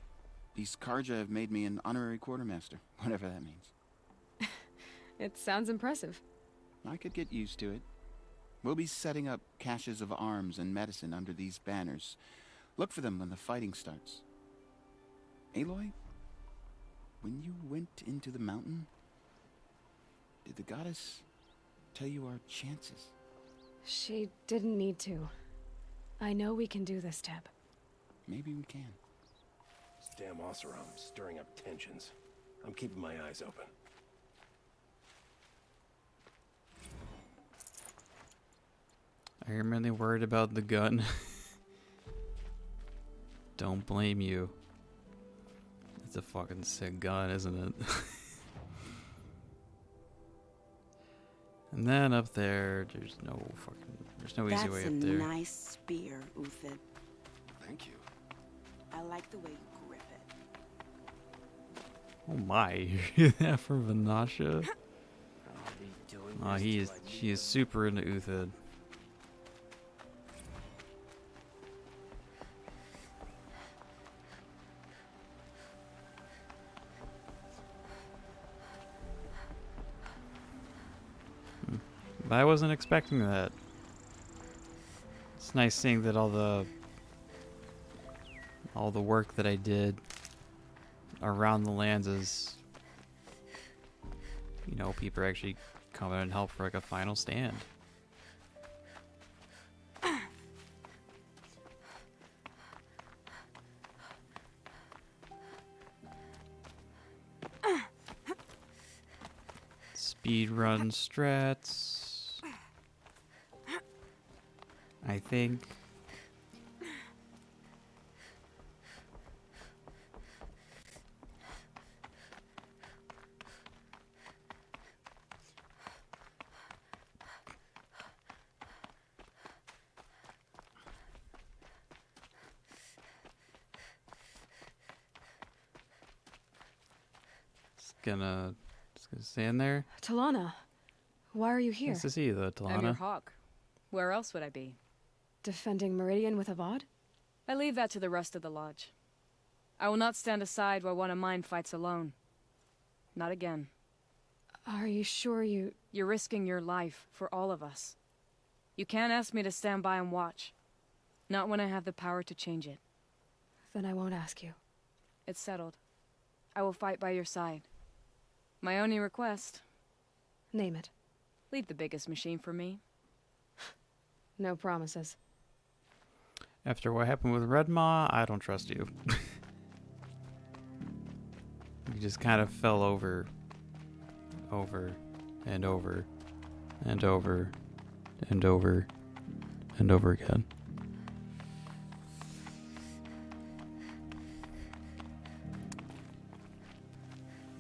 These Karja have made me an honorary quartermaster, whatever that means. It sounds impressive. I could get used to it. We'll be setting up caches of arms and medicine under these banners. Look for them when the fighting starts. Aloy, when you went into the mountain, did the goddess tell you our chances? She didn't need to. I know we can do this, Teb. Maybe we can. This damn Oseram's stirring up tensions. I'm keeping my eyes open. I'm really worried about the gun. Don't blame you. It's a fucking sick gun, isn't it? And then up there, there's no easy way up there. That's a nice spear, Uthid. Thank you. I like the way you grip it. Oh my, you hear that from Vanasha? Oh, she is super into Uthid. But I wasn't expecting that. It's nice seeing that all the work that I did around the lands is, you know, people are actually coming and help for like a final stand. Speed run strats. I think. Just gonna stand there. Talana, why are you here? Nice to see you, though, Talana. I'm your hawk. Where else would I be? Defending Merdian with Avad? I leave that to the rest of the lodge. I will not stand aside while one of mine fights alone. Not again. Are you sure you... You're risking your life for all of us. You can't ask me to stand by and watch. Not when I have the power to change it. Then I won't ask you. It's settled. I will fight by your side. My only request. Name it. Leave the biggest machine for me. No promises. After what happened with Red Maw, I don't trust you. You just kind of fell over and over and over and over and over again.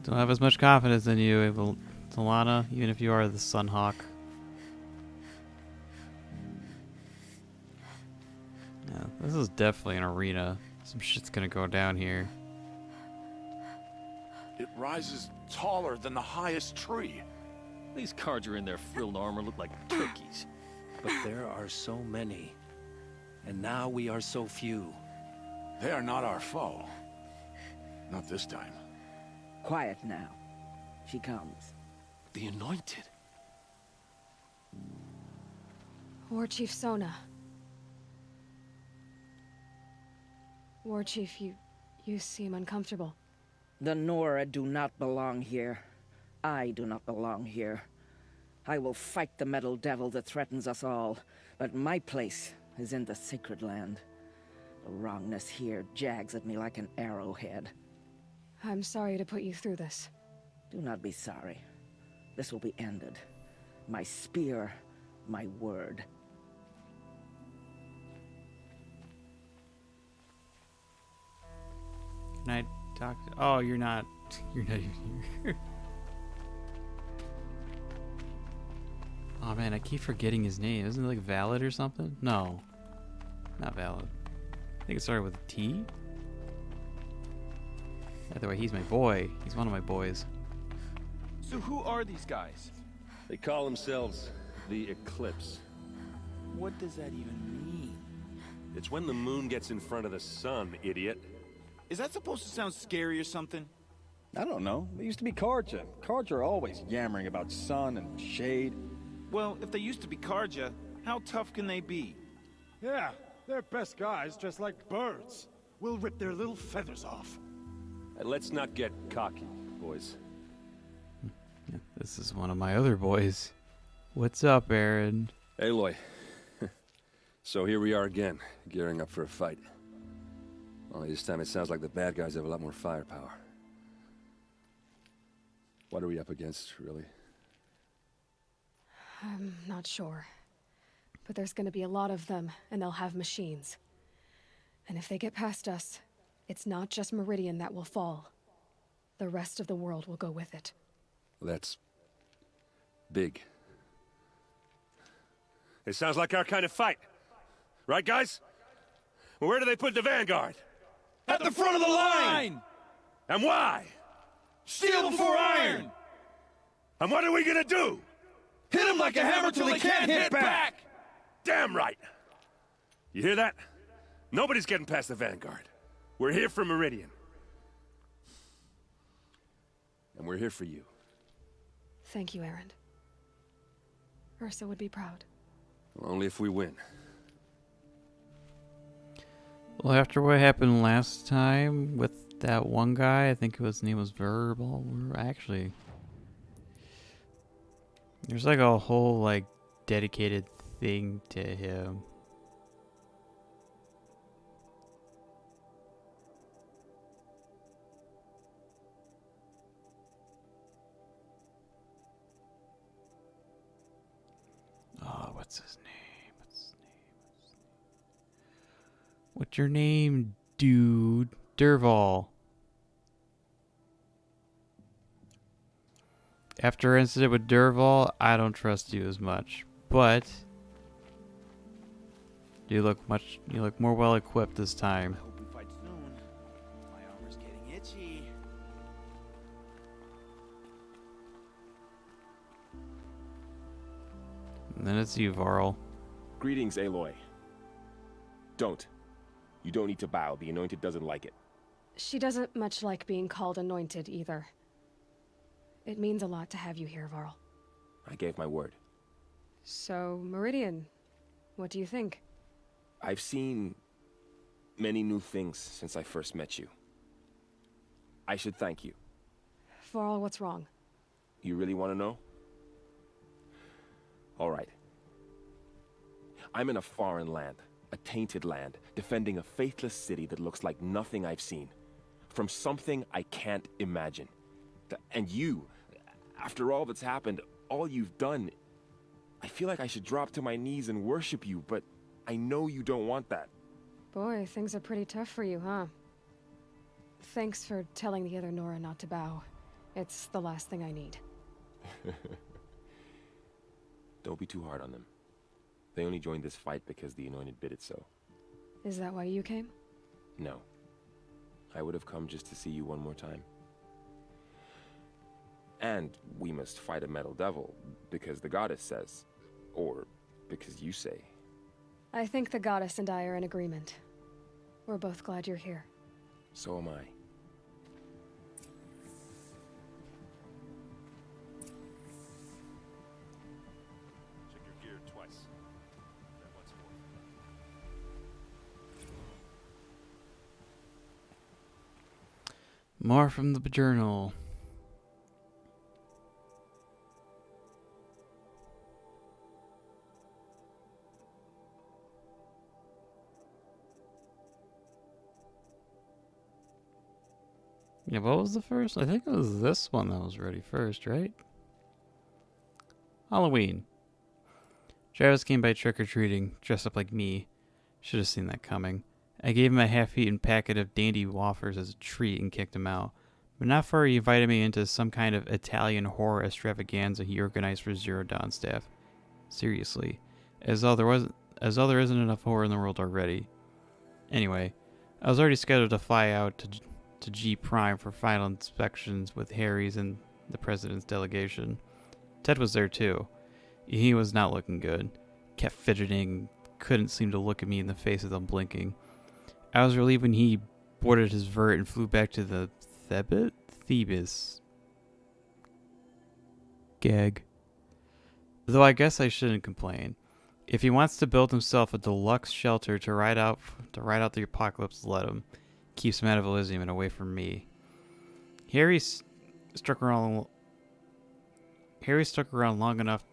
Don't have as much confidence in you, Talana, even if you are the Sunhawk. Yeah, this is definitely an arena. Some shit's gonna go down here. It rises taller than the highest tree. These Carja in their frilled armor look like turkeys. But there are so many. And now we are so few. They are not our foe. Not this time. Quiet now. She comes. The Anointed. War Chief Sona. War Chief, you seem uncomfortable. The Nora do not belong here. I do not belong here. I will fight the metal devil that threatens us all, but my place is in the sacred land. The wrongness here jags at me like an arrowhead. I'm sorry to put you through this. Do not be sorry. This will be ended. My spear, my word. Can I talk to... Oh, you're not even here. Oh man, I keep forgetting his name. Isn't it like Valid or something? No. Not Valid. I think it started with a T? Either way, he's my boy. He's one of my boys. So who are these guys? They call themselves the Eclipse. What does that even mean? It's when the moon gets in front of the sun, idiot. Is that supposed to sound scary or something? I don't know. They used to be Carja. Carja are always yammering about sun and shade. Well, if they used to be Carja, how tough can they be? Yeah, they're best guys dressed like birds. We'll rip their little feathers off. Let's not get cocky, boys. This is one of my other boys. What's up, Aaron? Aloy. So here we are again, gearing up for a fight. Only this time it sounds like the bad guys have a lot more firepower. What are we up against, really? I'm not sure. But there's gonna be a lot of them, and they'll have machines. And if they get past us, it's not just Merdian that will fall. The rest of the world will go with it. That's big. It sounds like our kind of fight. Right, guys? Well, where do they put the vanguard? At the front of the line! And why? Steel before iron! And what are we gonna do? Hit him like a hammer till he can't hit back! Damn right! You hear that? Nobody's getting past the vanguard. We're here for Merdian. And we're here for you. Thank you, Aaron. Ursa would be proud. Well, only if we win. Well, after what happened last time with that one guy, I think his name was Verbal. Actually, there's like a whole like dedicated thing to him. Oh, what's his name? What's your name, dude? Derval. After our incident with Derval, I don't trust you as much. But you look more well equipped this time. I hope we fight soon. My armor's getting itchy. And then it's you, Varl. Greetings, Aloy. Don't. You don't need to bow. The Anointed doesn't like it. She doesn't much like being called anointed either. It means a lot to have you here, Varl. I gave my word. So, Merdian, what do you think? I've seen many new things since I first met you. I should thank you. Varl, what's wrong? You really want to know? All right. I'm in a foreign land, a tainted land, defending a faithless city that looks like nothing I've seen. From something I can't imagine. And you, after all that's happened, all you've done, I feel like I should drop to my knees and worship you, but I know you don't want that. Boy, things are pretty tough for you, huh? Thanks for telling the other Nora not to bow. It's the last thing I need. Don't be too hard on them. They only joined this fight because the Anointed bid it so. Is that why you came? No. I would have come just to see you one more time. And we must fight a metal devil, because the goddess says. Or because you say. I think the goddess and I are in agreement. We're both glad you're here. So am I. Check your gear twice. Then once more. More from the journal. Yeah, what was the first? I think it was this one that was ready first, right? Halloween. Travis came by trick-or-treating, dressed up like me. Should have seen that coming. I gave him a half-eaten packet of dainty wafers as a treat and kicked him out. But not before he invited me into some kind of Italian horror extravaganza he organized for Zero Dawn staff. Seriously. As though there isn't enough horror in the world already. Anyway, I was already scheduled to fly out to GAIA Prime for final inspections with Harry's and the president's delegation. Ted was there too. He was not looking good. Kept fidgeting, couldn't seem to look at me in the face without blinking. I was relieved when he boarded his vert and flew back to the Thebes. Gag. Though I guess I shouldn't complain. If he wants to build himself a deluxe shelter to ride out the apocalypse, let him. Keeps him out of Elysium and away from me. Harry stuck around long enough.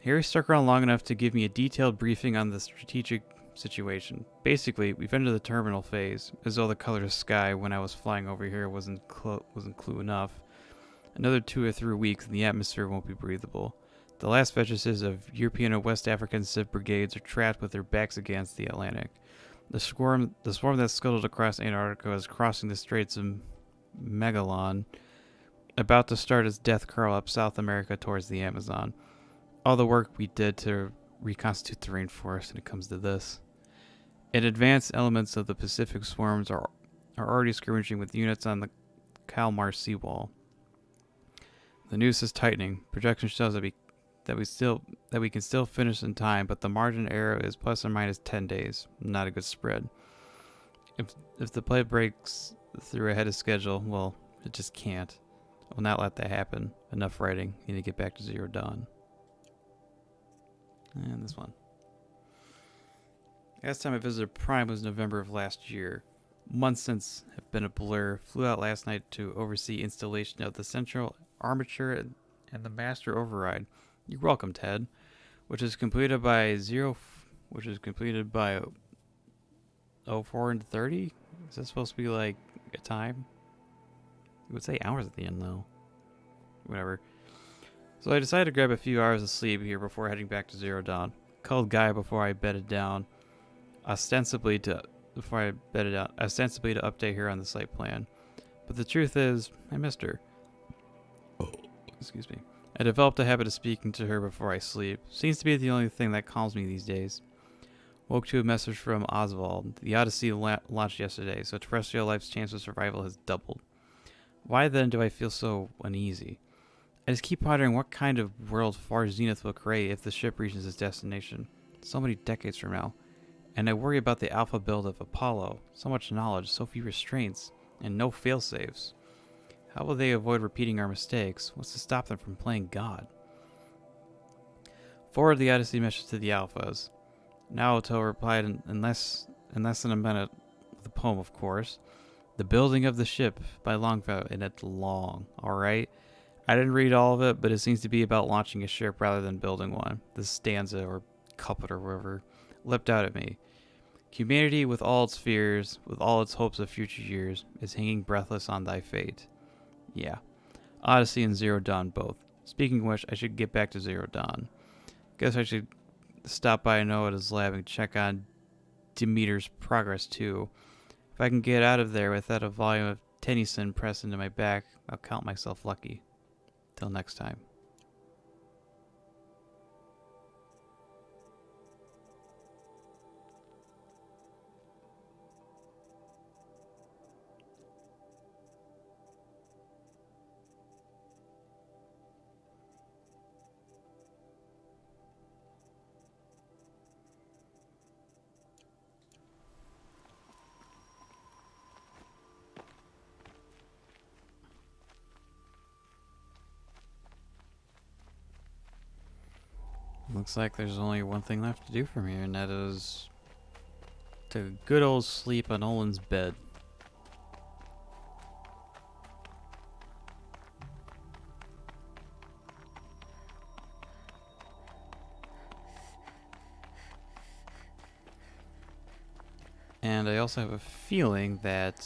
Harry stuck around long enough to give me a detailed briefing on the strategic situation. Basically, we've entered the terminal phase, as though the color of sky when I was flying over here wasn't clue enough. Another 2 or 3 weeks and the atmosphere won't be breathable. The last vestiges of European and West African civ brigades are trapped with their backs against the Atlantic. The swarm that scuttled across Antarctica is crossing the Straits of Magellan, about to start its death curl up South America towards the Amazon. All the work we did to reconstitute the rainforest, and it comes to this. And advanced elements of the Pacific swarms are already skirmishing with units on the Kalmar seawall. The noose is tightening. Projection shows that we can still finish in time, but the margin of error is plus or minus 10 days. Not a good spread. If the play breaks through ahead of schedule, well, it just can't. I will not let that happen. Enough writing. Need to get back to Zero Dawn. And this one. Last time I visited Prime was November of last year. Months since have been a blur. Flew out last night to oversee installation of the central armature and the master override. You're welcome, Ted. Which is completed by 04 and 30? Is that supposed to be like a time? It would say hours at the end though. Whatever. So I decided to grab a few hours of sleep here before heading back to Zero Dawn. Called GAIA before I bedded down. Ostensibly to update her on the site plan. But the truth is, I missed her. Excuse me. I developed a habit of speaking to her before I sleep. Seems to be the only thing that calms me these days. Woke to a message from Oswald. The Odyssey launched yesterday, so terrestrial life's chance of survival has doubled. Why then do I feel so uneasy? I just keep pondering what kind of world Far Zenith will create if the ship reaches its destination. So many decades from now. And I worry about the alpha build of Apollo. So much knowledge, so few restraints, and no failsafes. How will they avoid repeating our mistakes? What's to stop them from playing God? Forward the Odyssey message to the Alphas. Naoto replied in less than a minute with a poem, of course. The Building of the Ship by Longfellow, and it's long, alright? I didn't read all of it, but it seems to be about launching a ship rather than building one. This stanza, or couplet or whatever, leapt out at me. Humanity, with all its fears, with all its hopes of future years, is hanging breathless on thy fate. Yeah. Odyssey and Zero Dawn both. Speaking of which, I should get back to Zero Dawn. Guess I should stop by Noah's lab and check on Demeter's progress too. If I can get out of there without a volume of Tennyson pressed into my back, I'll count myself lucky. Till next time. Looks like there's only one thing left to do from here, and that is take a good old sleep on Olin's bed. And I also have a feeling that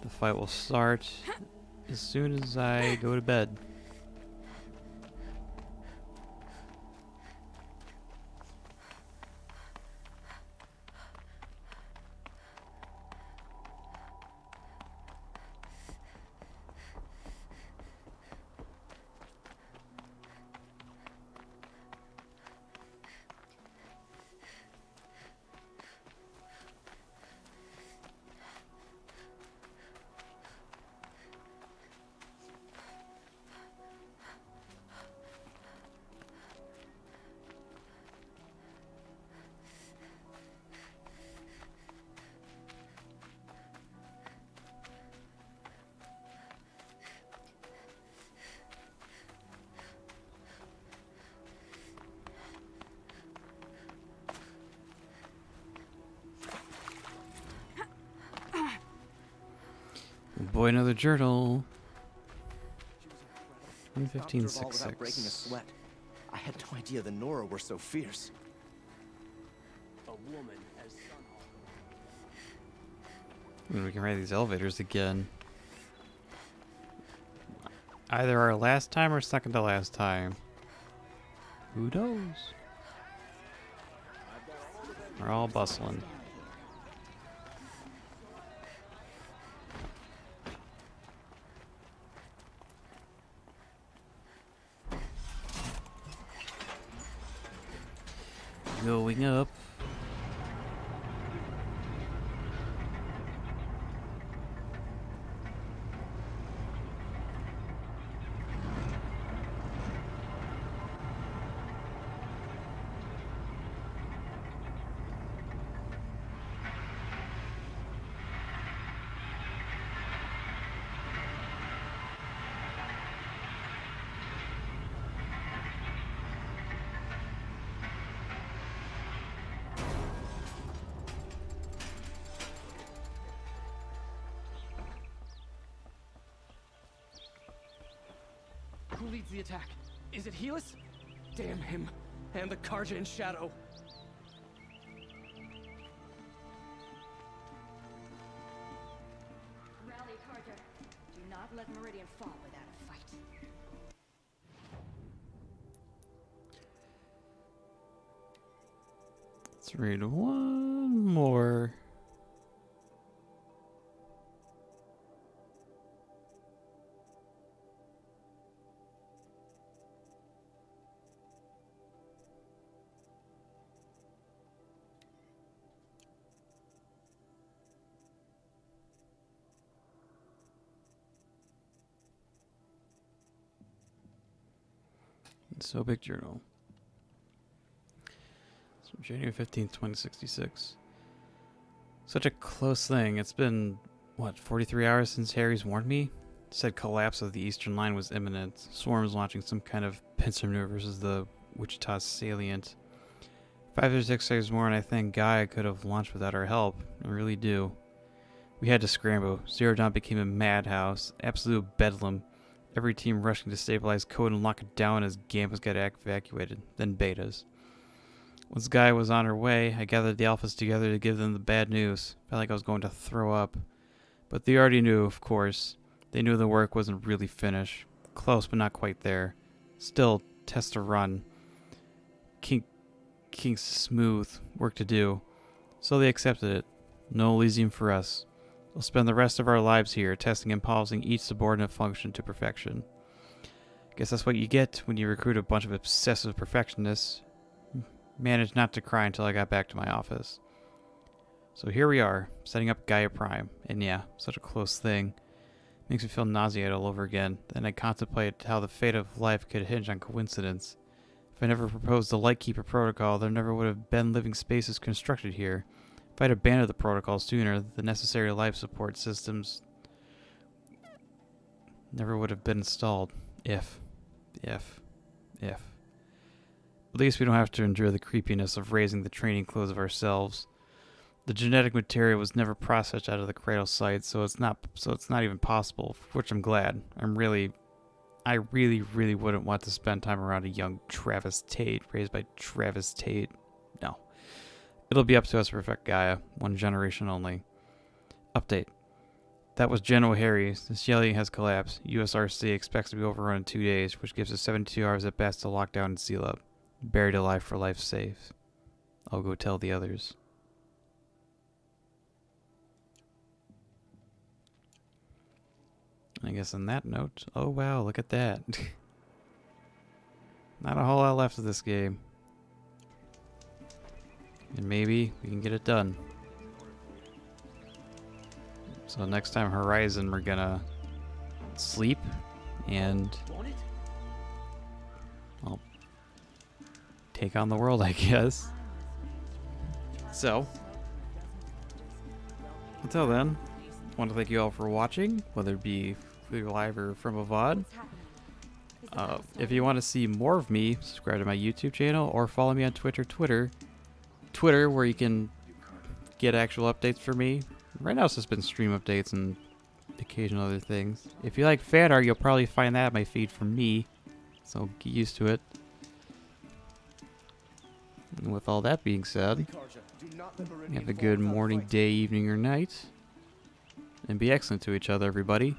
the fight will start as soon as I go to bed. Boy, another journal. 115.66. Breaking a sweat. I had no idea the Nora were so fierce. A woman as We can ride these elevators again. Either our last time or second to last time. Who knows? We're all bustling. Going up. Who leads the attack? Is it Helis? Damn him. And the Karja in shadow. Rally, Karja. Do not let Merdian fall without a fight. Let's read one more. So big journal. So January 15th, 2066. Such a close thing. It's been, what, 43 hours since Harry's warned me? Said collapse of the eastern line was imminent. Swarms launching some kind of pincer maneuver versus the Wichita salient. 5 or 6 days more and I think GAIA could have launched without our help. I really do. We had to scramble. Zero Dawn became a madhouse, absolute bedlam. Every team rushing to stabilize code and lock it down as Gammas got evacuated, then betas. Once Gaia was on her way, I gathered the alphas together to give them the bad news. Felt like I was going to throw up. But they already knew, of course. They knew the work wasn't really finished. Close, but not quite there. Still, test to run. King's smooth. Work to do. So they accepted it. No Elysium for us. We'll spend the rest of our lives here, testing and polishing each subordinate function to perfection. Guess that's what you get when you recruit a bunch of obsessive perfectionists. Managed not to cry until I got back to my office. So here we are, setting up GAIA Prime. And yeah, such a close thing. Makes me feel nauseated all over again. Then I contemplate how the fate of life could hinge on coincidence. If I never proposed the Lightkeeper protocol, there never would have been living spaces constructed here. If I'd abandoned the protocol sooner, the necessary life support systems never would have been installed. If. At least we don't have to endure the creepiness of raising the training clothes of ourselves. The genetic material was never processed out of the cradle site, so it's not even possible, for which I'm glad. I really wouldn't want to spend time around a young Travis Tate, raised by Travis Tate. No. It'll be up to us to perfect Gaia, one generation only. Update. That was Jen O'Harry. The shelling has collapsed. USRC expects to be overrun in 2 days, which gives us 72 hours at best to lock down and seal up. Buried alive for life safe. I'll go tell the others. I guess on that note, oh wow, look at that. Not a whole lot left of this game. And maybe we can get it done. So next time Horizon, we're gonna sleep and I'll take on the world, I guess. So, until then, I want to thank you all for watching, whether it be live or from a VOD. If you want to see more of me, subscribe to my YouTube channel or follow me on Twitter, where you can get actual updates for me. Right now it's just been stream updates and occasional other things. If you like fan art, you'll probably find that in my feed from me, so get used to it. And with all that being said, have a good morning, day, evening, or night, and be excellent to each other, everybody.